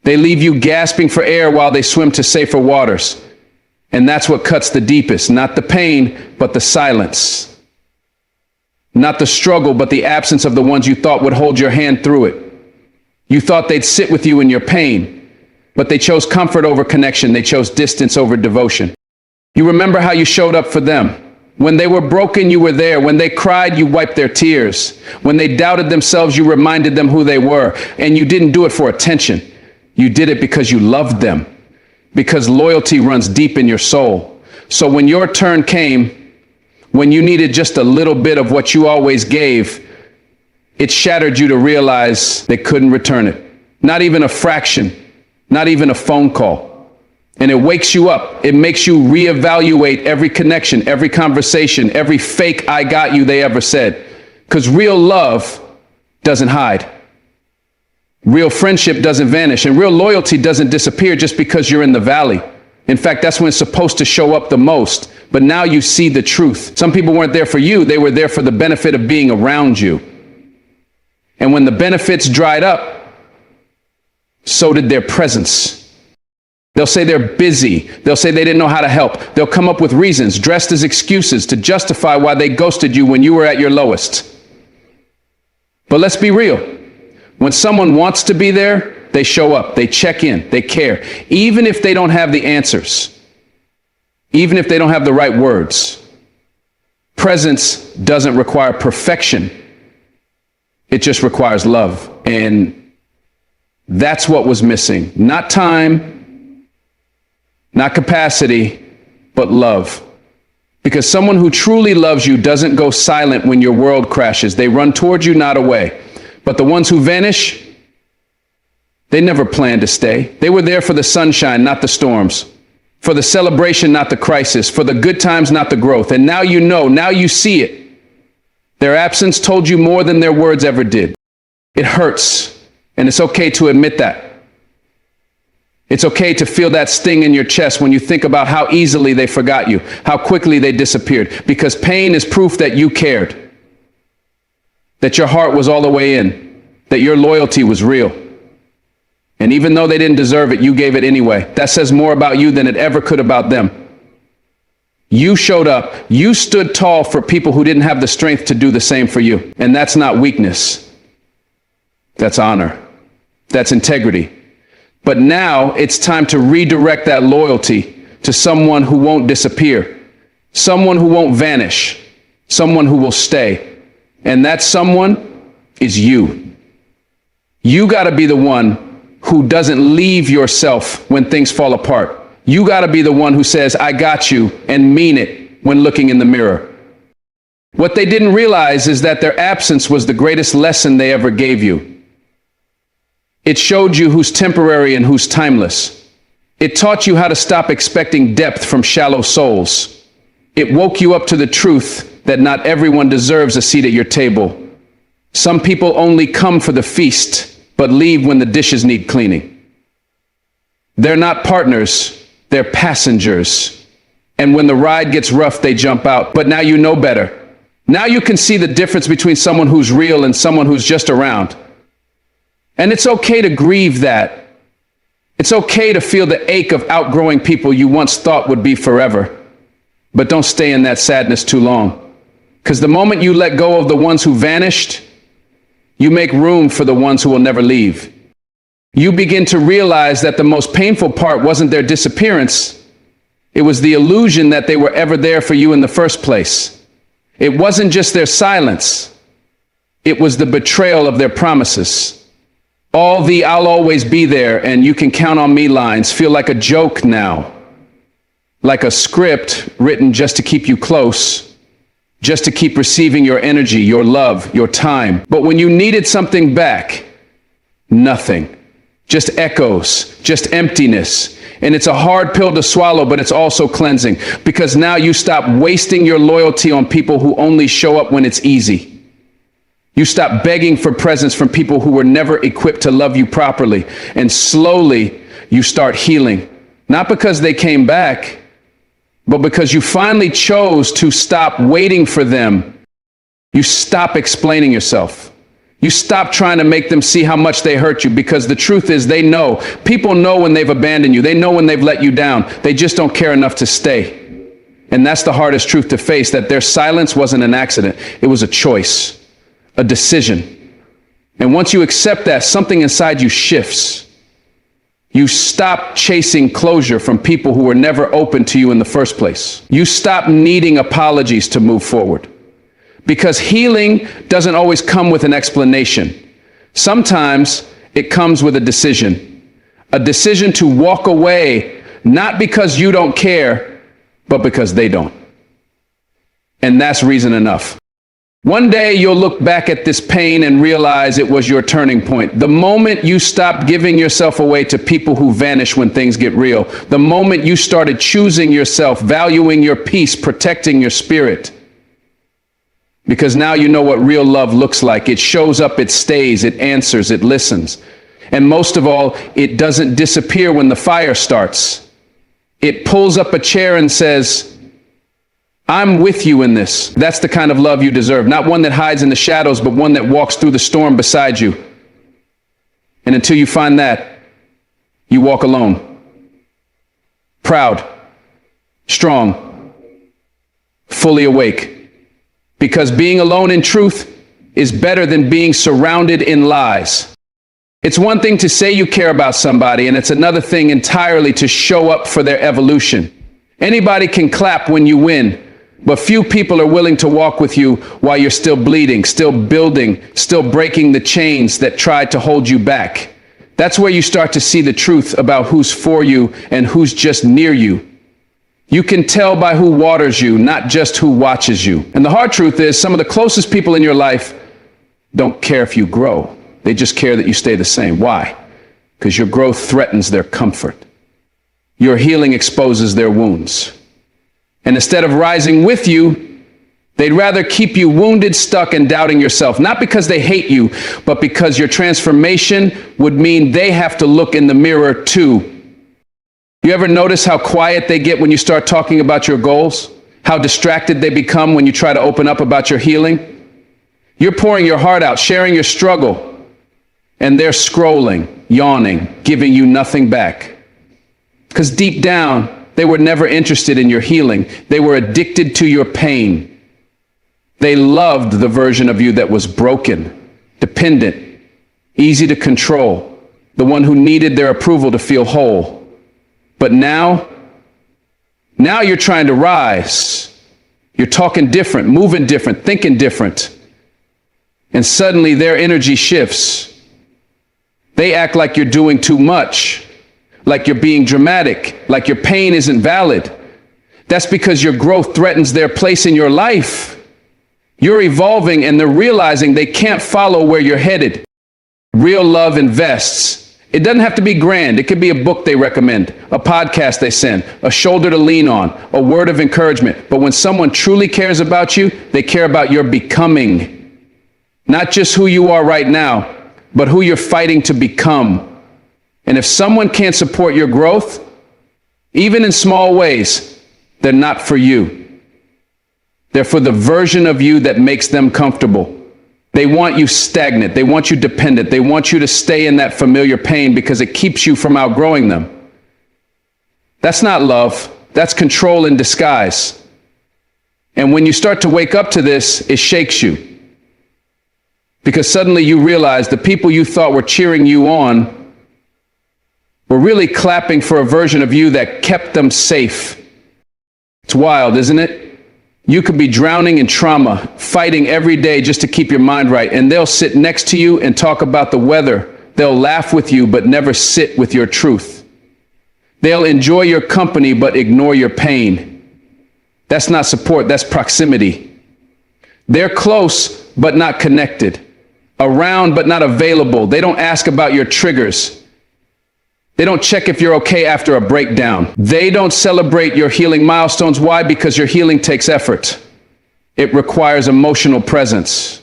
they leave you gasping for air while they swim to safer waters. And that's what cuts the deepest. Not the pain, but the silence. Not the struggle, but the absence of the ones you thought would hold your hand through it. You thought they'd sit with you in your pain. But they chose comfort over connection. They chose distance over devotion. You remember how you showed up for them. When they were broken, you were there. When they cried, you wiped their tears. When they doubted themselves, you reminded them who they were. And you didn't do it for attention. You did it because you loved them. Because loyalty runs deep in your soul. So when your turn came, when you needed just a little bit of what you always gave, it shattered you to realize they couldn't return it. Not even a fraction. Not even a phone call. And it wakes you up. It makes you reevaluate every connection, every conversation, every fake "I got you" they ever said. Because real love doesn't hide. Real friendship doesn't vanish, and real loyalty doesn't disappear just because you're in the valley. In fact, that's when it's supposed to show up the most. But now you see the truth. Some people weren't there for you. They were there for the benefit of being around you. And when the benefits dried up, so did their presence. They'll say they're busy. They'll say they didn't know how to help. They'll come up with reasons, dressed as excuses, to justify why they ghosted you when you were at your lowest. But let's be real. When someone wants to be there, they show up, they check in, they care. Even if they don't have the answers, even if they don't have the right words. Presence doesn't require perfection. It just requires love. And that's what was missing. Not time, not capacity, but love. Because someone who truly loves you doesn't go silent when your world crashes. They run towards you, not away. But the ones who vanish, they never planned to stay. They were there for the sunshine, not the storms. For the celebration, not the crisis. For the good times, not the growth. And now you know, now you see it. Their absence told you more than their words ever did. It hurts, and it's okay to admit that. It's okay to feel that sting in your chest when you think about how easily they forgot you, how quickly they disappeared, because pain is proof that you cared, that your heart was all the way in, that your loyalty was real. And even though they didn't deserve it, you gave it anyway. That says more about you than it ever could about them. You showed up. You stood tall for people who didn't have the strength to do the same for you. And that's not weakness. That's honor. That's integrity. But now it's time to redirect that loyalty to someone who won't disappear, someone who won't vanish, someone who will stay. And that someone is you. You got to be the one who doesn't leave yourself when things fall apart. You got to be the one who says, "I got you," and mean it when looking in the mirror. What they didn't realize is that their absence was the greatest lesson they ever gave you. It showed you who's temporary and who's timeless. It taught you how to stop expecting depth from shallow souls. It woke you up to the truth that not everyone deserves a seat at your table. Some people only come for the feast, but leave when the dishes need cleaning. They're not partners, they're passengers. And when the ride gets rough, they jump out. But now you know better. Now you can see the difference between someone who's real and someone who's just around. And it's okay to grieve that. It's okay to feel the ache of outgrowing people you once thought would be forever. But don't stay in that sadness too long. Because the moment you let go of the ones who vanished, you make room for the ones who will never leave. You begin to realize that the most painful part wasn't their disappearance. It was the illusion that they were ever there for you in the first place. It wasn't just their silence. It was the betrayal of their promises. All the "I'll always be there and you can count on me" lines feel like a joke now. Like a script written just to keep you close. Just to keep receiving your energy, your love, your time. But when you needed something back, nothing. Just echoes, just emptiness. And it's a hard pill to swallow, but it's also cleansing. Because now you stop wasting your loyalty on people who only show up when it's easy. You stop begging for presents from people who were never equipped to love you properly. And slowly, you start healing. Not because they came back, but because you finally chose to stop waiting for them. You stop explaining yourself. You stop trying to make them see how much they hurt you, because the truth is they know. People know when they've abandoned you. They know when they've let you down. They just don't care enough to stay. And that's the hardest truth to face, that their silence wasn't an accident. It was a choice, a decision. And once you accept that, something inside you shifts. You stop chasing closure from people who were never open to you in the first place. You stop needing apologies to move forward. Because healing doesn't always come with an explanation. Sometimes it comes with a decision. A decision to walk away, not because you don't care, but because they don't. And that's reason enough. One day you'll look back at this pain and realize it was your turning point. The moment you stopped giving yourself away to people who vanish when things get real. The moment you started choosing yourself, valuing your peace, protecting your spirit. Because now you know what real love looks like. It shows up, it stays, it answers, it listens. And most of all, it doesn't disappear when the fire starts. It pulls up a chair and says, I'm with you in this. That's the kind of love you deserve. Not one that hides in the shadows, but one that walks through the storm beside you. And until you find that, you walk alone. Proud, strong, fully awake. Because being alone in truth is better than being surrounded in lies. It's one thing to say you care about somebody, and it's another thing entirely to show up for their evolution. Anybody can clap when you win, but few people are willing to walk with you while you're still bleeding, still building, still breaking the chains that tried to hold you back. That's where you start to see the truth about who's for you and who's just near you. You can tell by who waters you, not just who watches you. And the hard truth is, some of the closest people in your life don't care if you grow. They just care that you stay the same. Why? Because your growth threatens their comfort. Your healing exposes their wounds. And instead of rising with you, they'd rather keep you wounded, stuck, and doubting yourself. Not because they hate you, but because your transformation would mean they have to look in the mirror too. You ever notice how quiet they get when you start talking about your goals? How distracted they become when you try to open up about your healing? You're pouring your heart out, sharing your struggle, and they're scrolling, yawning, giving you nothing back. Because deep down, they were never interested in your healing. They were addicted to your pain. They loved the version of you that was broken, dependent, easy to control, the one who needed their approval to feel whole. But now you're trying to rise. You're talking different, moving different, thinking different. And suddenly their energy shifts. They act like you're doing too much, like you're being dramatic, like your pain isn't valid. That's because your growth threatens their place in your life. You're evolving and they're realizing they can't follow where you're headed. Real love invests. It doesn't have to be grand. It could be a book they recommend, a podcast they send, a shoulder to lean on, a word of encouragement. But when someone truly cares about you, they care about your becoming. Not just who you are right now, but who you're fighting to become. And if someone can't support your growth, even in small ways, they're not for you. They're for the version of you that makes them comfortable. They want you stagnant. They want you dependent. They want you to stay in that familiar pain because it keeps you from outgrowing them. That's not love. That's control in disguise. And when you start to wake up to this, it shakes you. Because suddenly you realize the people you thought were cheering you on were really clapping for a version of you that kept them safe. It's wild, isn't it? You could be drowning in trauma, fighting every day just to keep your mind right, and they'll sit next to you and talk about the weather. They'll laugh with you, but never sit with your truth. They'll enjoy your company, but ignore your pain. That's not support, that's proximity. They're close, but not connected. Around, but not available. They don't ask about your triggers. They don't check if you're okay after a breakdown. They don't celebrate your healing milestones. Why? Because your healing takes effort. It requires emotional presence.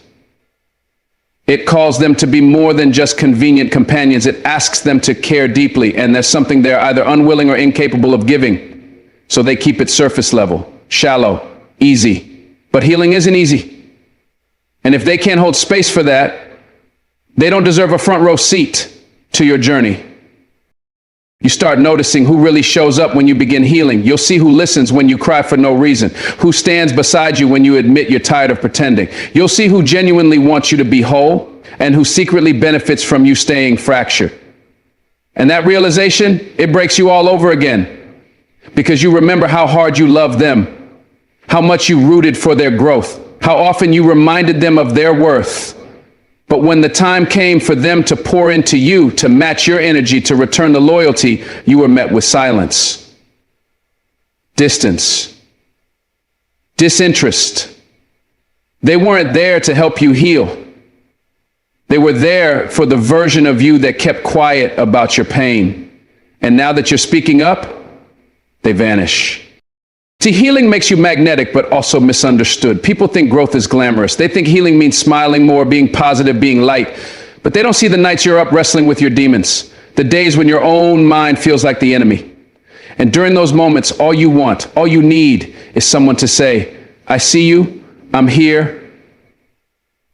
It calls them to be more than just convenient companions. It asks them to care deeply, and there's something they're either unwilling or incapable of giving. So they keep it surface level, shallow, easy. But healing isn't easy. And if they can't hold space for that, they don't deserve a front row seat to your journey. You start noticing who really shows up when you begin healing. You'll see who listens when you cry for no reason, who stands beside you when you admit you're tired of pretending. You'll see who genuinely wants you to be whole and who secretly benefits from you staying fractured. And that realization, it breaks you all over again because you remember how hard you loved them, how much you rooted for their growth, how often you reminded them of their worth. But when the time came for them to pour into you, to match your energy, to return the loyalty, you were met with silence, distance, disinterest, They weren't there to help you heal. They were there for the version of you that kept quiet about your pain. And now that you're speaking up, they vanish. See, healing makes you magnetic, but also misunderstood. People think growth is glamorous. They think healing means smiling more, being positive, being light. But they don't see the nights you're up wrestling with your demons, the days when your own mind feels like the enemy. And during those moments, all you want, all you need is someone to say, I see you, I'm here,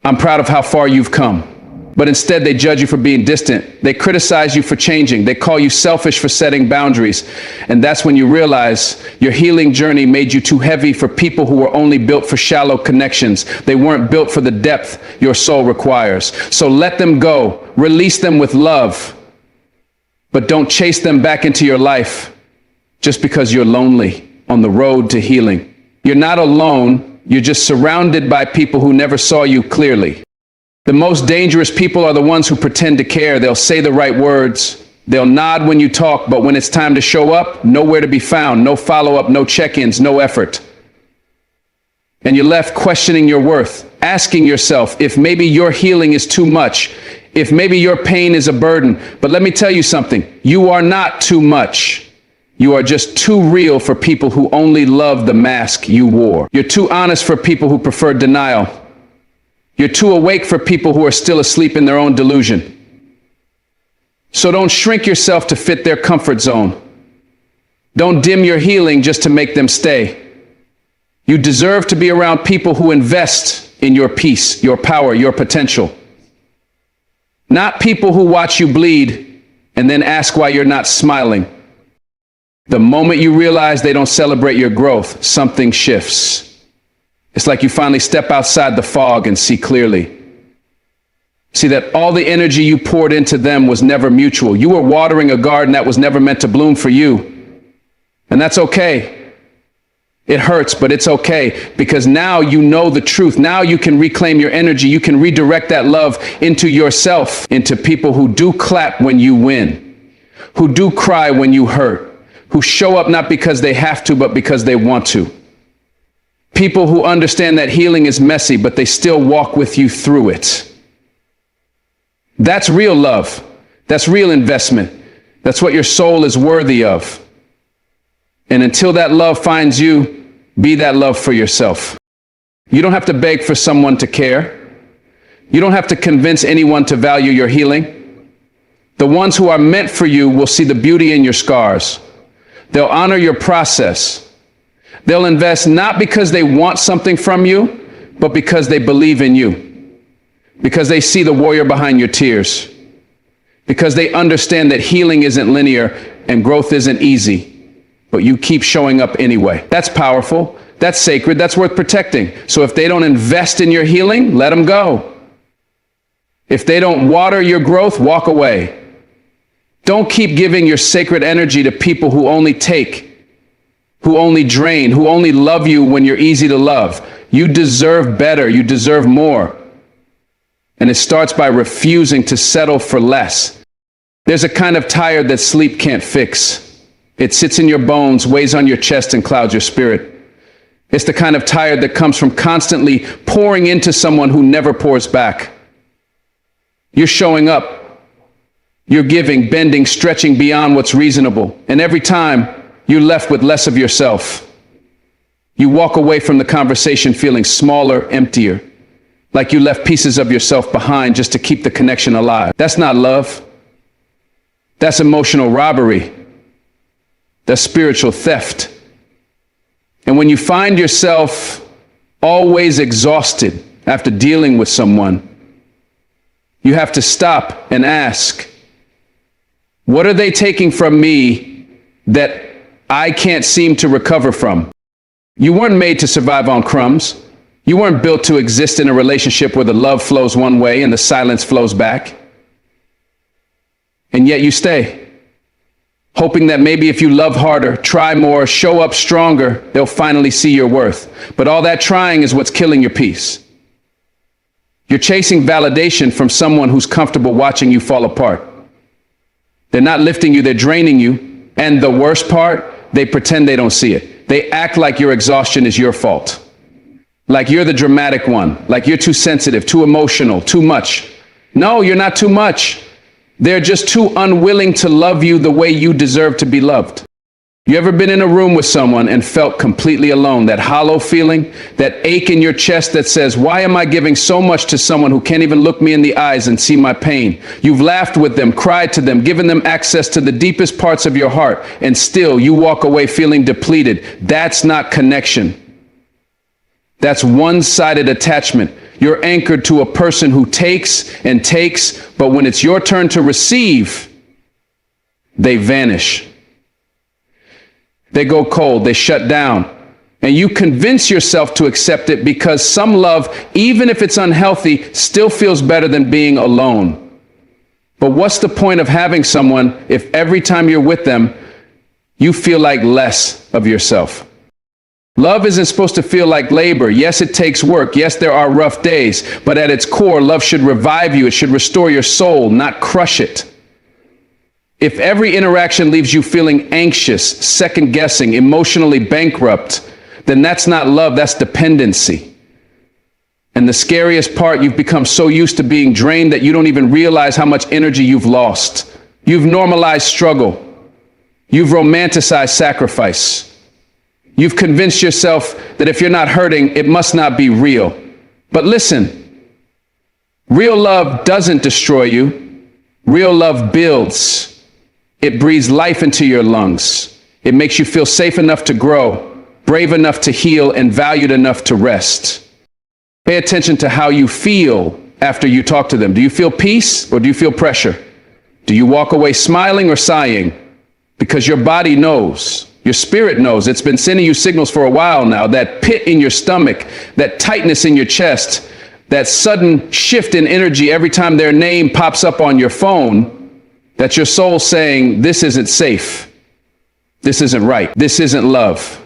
I'm proud of how far you've come. But instead, they judge you for being distant. They criticize you for changing. They call you selfish for setting boundaries. And that's when you realize your healing journey made you too heavy for people who were only built for shallow connections. They weren't built for the depth your soul requires. So let them go. Release them with love. But don't chase them back into your life just because you're lonely on the road to healing. You're not alone. You're just surrounded by people who never saw you clearly. The most dangerous people are the ones who pretend to care. They'll say the right words. They'll nod when you talk, but when it's time to show up, nowhere to be found, no follow-up, no check-ins, no effort. And you're left questioning your worth, asking yourself if maybe your healing is too much, if maybe your pain is a burden. But let me tell you something, you are not too much. You are just too real for people who only love the mask you wore. You're too honest for people who prefer denial. You're too awake for people who are still asleep in their own delusion. So don't shrink yourself to fit their comfort zone. Don't dim your healing just to make them stay. You deserve to be around people who invest in your peace, your power, your potential. Not people who watch you bleed and then ask why you're not smiling. The moment you realize they don't celebrate your growth, something shifts. It's like you finally step outside the fog and see clearly. See that all the energy you poured into them was never mutual. You were watering a garden that was never meant to bloom for you. And that's okay. It hurts, but it's okay, because now you know the truth. Now you can reclaim your energy. You can redirect that love into yourself, into people who do clap when you win, who do cry when you hurt, who show up not because they have to, but because they want to. People who understand that healing is messy, but they still walk with you through it. That's real love. That's real investment. That's what your soul is worthy of. And until that love finds you, be that love for yourself. You don't have to beg for someone to care. You don't have to convince anyone to value your healing. The ones who are meant for you will see the beauty in your scars. They'll honor your process. They'll invest not because they want something from you, but because they believe in you. Because they see the warrior behind your tears. Because they understand that healing isn't linear and growth isn't easy, but you keep showing up anyway. That's powerful. That's sacred. That's worth protecting. So if they don't invest in your healing, let them go. If they don't water your growth, walk away. Don't keep giving your sacred energy to people who only take, who only drain, who only love you when you're easy to love. You deserve better. You deserve more. And it starts by refusing to settle for less. There's a kind of tired that sleep can't fix. It sits in your bones, weighs on your chest, and clouds your spirit. It's the kind of tired that comes from constantly pouring into someone who never pours back. You're showing up. You're giving, bending, stretching beyond what's reasonable. And every time, you're left with less of yourself. You walk away from the conversation feeling smaller, emptier, like you left pieces of yourself behind just to keep the connection alive. That's not love. That's emotional robbery. That's spiritual theft. And when you find yourself always exhausted after dealing with someone, you have to stop and ask, what are they taking from me that I can't seem to recover from? You weren't made to survive on crumbs. You weren't built to exist in a relationship where the love flows one way and the silence flows back. And yet you stay, hoping that maybe if you love harder, try more, show up stronger, they'll finally see your worth. But all that trying is what's killing your peace. You're chasing validation from someone who's comfortable watching you fall apart. They're not lifting you, they're draining you. And the worst part, they pretend they don't see it. They act like your exhaustion is your fault. Like you're the dramatic one, like you're too sensitive, too emotional, too much. No, you're not too much. They're just too unwilling to love you the way you deserve to be loved. You ever been in a room with someone and felt completely alone? That hollow feeling, that ache in your chest that says, why am I giving so much to someone who can't even look me in the eyes and see my pain? You've laughed with them, cried to them, given them access to the deepest parts of your heart, and still you walk away feeling depleted. That's not connection. That's one-sided attachment. You're anchored to a person who takes and takes, but when it's your turn to receive, they vanish. They go cold, they shut down. And you convince yourself to accept it because some love, even if it's unhealthy, still feels better than being alone. But what's the point of having someone if every time you're with them, you feel like less of yourself? Love isn't supposed to feel like labor. Yes, it takes work. Yes, there are rough days. But at its core, love should revive you. It should restore your soul, not crush it. If every interaction leaves you feeling anxious, second-guessing, emotionally bankrupt, then that's not love, that's dependency. And the scariest part, you've become so used to being drained that you don't even realize how much energy you've lost. You've normalized struggle. You've romanticized sacrifice. You've convinced yourself that if you're not hurting, it must not be real. But listen, real love doesn't destroy you. Real love builds. It breathes life into your lungs. It makes you feel safe enough to grow, brave enough to heal, and valued enough to rest. Pay attention to how you feel after you talk to them. Do you feel peace or do you feel pressure? Do you walk away smiling or sighing? Because your body knows. Your spirit knows. It's been sending you signals for a while now. That pit in your stomach, that tightness in your chest, that sudden shift in energy every time their name pops up on your phone, that's your soul saying, this isn't safe. This isn't right. This isn't love.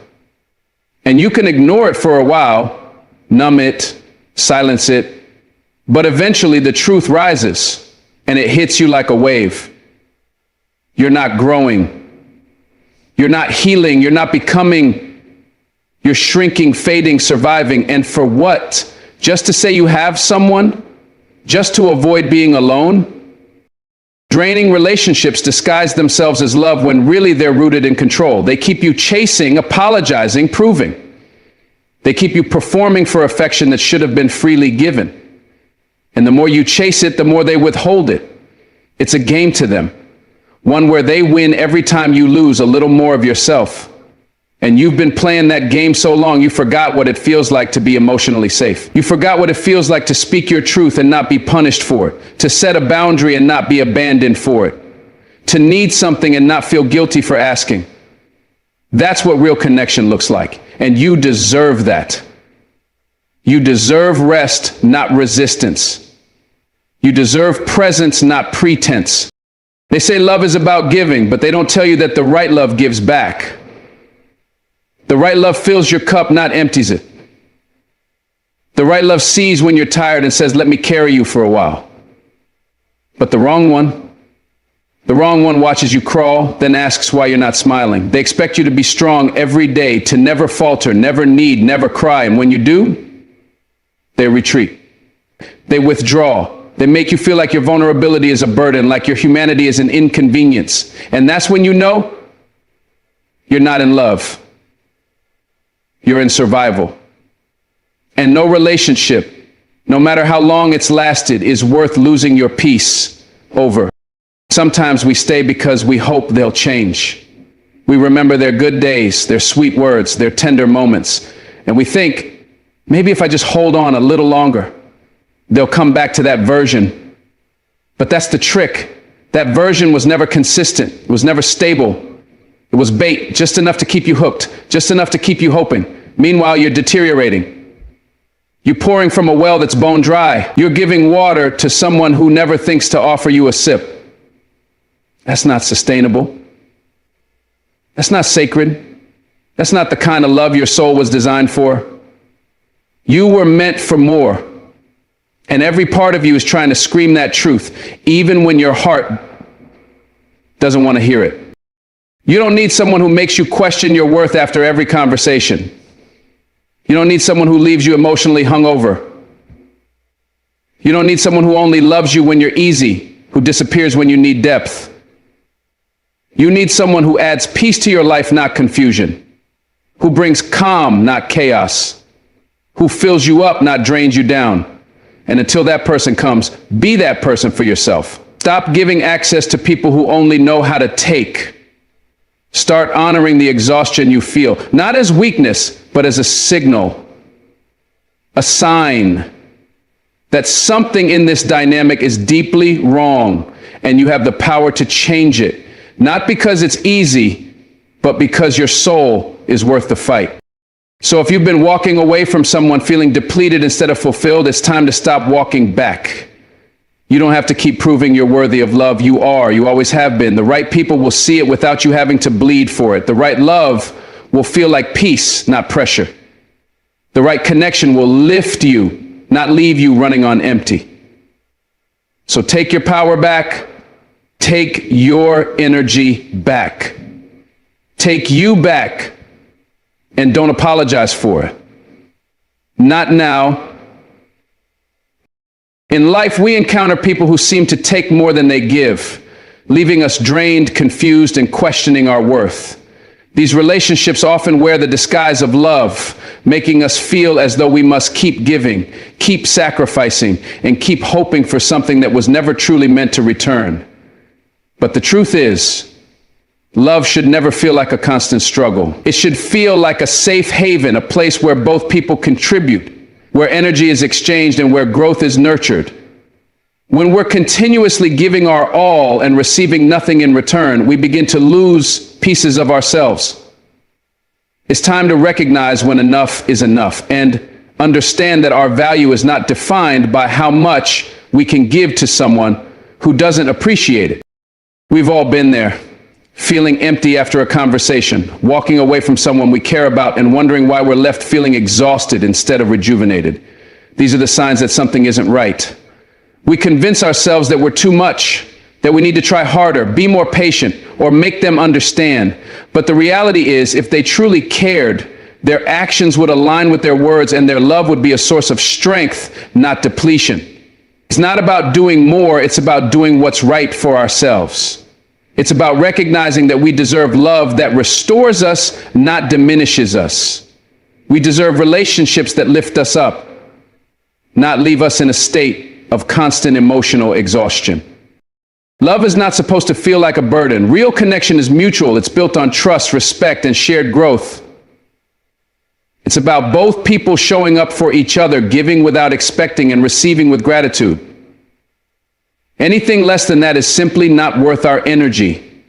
And you can ignore it for a while, numb it, silence it, but eventually the truth rises and it hits you like a wave. You're not growing. You're not healing, you're not becoming, you're shrinking, fading, surviving. And for what? Just to say you have someone? Just to avoid being alone? Draining relationships disguise themselves as love when really they're rooted in control. They keep you chasing, apologizing, proving. They keep you performing for affection that should have been freely given. And the more you chase it, the more they withhold it. It's a game to them. One where they win every time you lose a little more of yourself. And you've been playing that game so long, you forgot what it feels like to be emotionally safe. You forgot what it feels like to speak your truth and not be punished for it. To set a boundary and not be abandoned for it. To need something and not feel guilty for asking. That's what real connection looks like. And you deserve that. You deserve rest, not resistance. You deserve presence, not pretense. They say love is about giving, but they don't tell you that the right love gives back. The right love fills your cup, not empties it. The right love sees when you're tired and says, let me carry you for a while. But the wrong one watches you crawl, then asks why you're not smiling. They expect you to be strong every day, to never falter, never need, never cry. And when you do, they retreat. They withdraw. They make you feel like your vulnerability is a burden, like your humanity is an inconvenience. And that's when you know you're not in love. You're in survival. And no relationship, no matter how long it's lasted, is worth losing your peace over. Sometimes we stay because we hope they'll change. We remember their good days, their sweet words, their tender moments. And we think, maybe if I just hold on a little longer, they'll come back to that version. But that's the trick. That version was never consistent. It was never stable. It was bait, just enough to keep you hooked, just enough to keep you hoping. Meanwhile, you're deteriorating. You're pouring from a well that's bone dry. You're giving water to someone who never thinks to offer you a sip. That's not sustainable. That's not sacred. That's not the kind of love your soul was designed for. You were meant for more. And every part of you is trying to scream that truth, even when your heart doesn't want to hear it. You don't need someone who makes you question your worth after every conversation. You don't need someone who leaves you emotionally hungover. You don't need someone who only loves you when you're easy, who disappears when you need depth. You need someone who adds peace to your life, not confusion, who brings calm, not chaos, who fills you up, not drains you down. And until that person comes, be that person for yourself. Stop giving access to people who only know how to take. Start honoring the exhaustion you feel, not as weakness, but as a signal, a sign that something in this dynamic is deeply wrong and you have the power to change it. Not because it's easy, but because your soul is worth the fight. So if you've been walking away from someone feeling depleted instead of fulfilled, it's time to stop walking back. You don't have to keep proving you're worthy of love. You are. You always have been. The right people will see it without you having to bleed for it. The right love will feel like peace, not pressure. The right connection will lift you, not leave you running on empty. So take your power back. Take your energy back. Take you back. And don't apologize for it. Not now. In life, we encounter people who seem to take more than they give, leaving us drained, confused, and questioning our worth. These relationships often wear the disguise of love, making us feel as though we must keep giving, keep sacrificing, and keep hoping for something that was never truly meant to return. But the truth is, love should never feel like a constant struggle. It should feel like a safe haven, a place where both people contribute, where energy is exchanged and where growth is nurtured. When we're continuously giving our all and receiving nothing in return, we begin to lose pieces of ourselves. It's time to recognize when enough is enough and understand that our value is not defined by how much we can give to someone who doesn't appreciate it. We've all been there. Feeling empty after a conversation, walking away from someone we care about and wondering why we're left feeling exhausted instead of rejuvenated. These are the signs that something isn't right. We convince ourselves that we're too much, that we need to try harder, be more patient, or make them understand. But the reality is, if they truly cared, their actions would align with their words and their love would be a source of strength, not depletion. It's not about doing more, it's about doing what's right for ourselves. It's about recognizing that we deserve love that restores us, not diminishes us. We deserve relationships that lift us up, not leave us in a state of constant emotional exhaustion. Love is not supposed to feel like a burden. Real connection is mutual. It's built on trust, respect, and shared growth. It's about both people showing up for each other, giving without expecting and receiving with gratitude. Anything less than that is simply not worth our energy.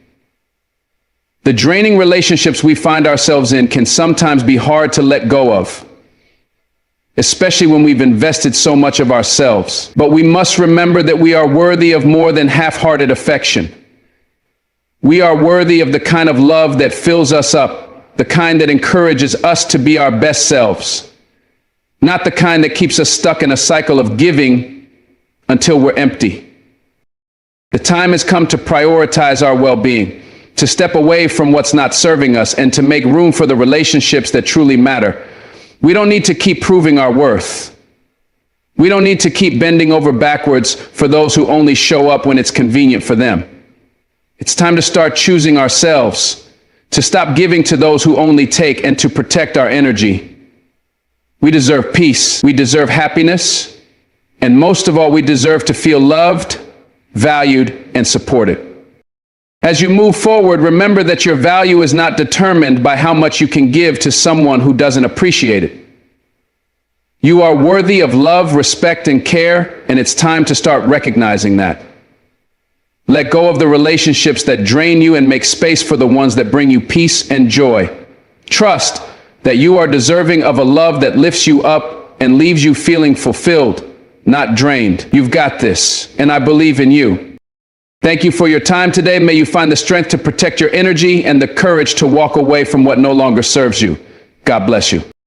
The draining relationships we find ourselves in can sometimes be hard to let go of, especially when we've invested so much of ourselves. But we must remember that we are worthy of more than half-hearted affection. We are worthy of the kind of love that fills us up, the kind that encourages us to be our best selves, not the kind that keeps us stuck in a cycle of giving until we're empty. The time has come to prioritize our well-being, to step away from what's not serving us, and to make room for the relationships that truly matter. We don't need to keep proving our worth. We don't need to keep bending over backwards for those who only show up when it's convenient for them. It's time to start choosing ourselves, to stop giving to those who only take, and to protect our energy. We deserve peace. We deserve happiness. And most of all, we deserve to feel loved, valued, and supported. As you move forward, remember that your value is not determined by how much you can give to someone who doesn't appreciate it. You are worthy of love, respect, and care, and it's time to start recognizing that. Let go of the relationships that drain you and make space for the ones that bring you peace and joy. Trust that you are deserving of a love that lifts you up and leaves you feeling fulfilled, not drained. You've got this, and I believe in you. Thank you for your time today. May you find the strength to protect your energy and the courage to walk away from what no longer serves you. God bless you.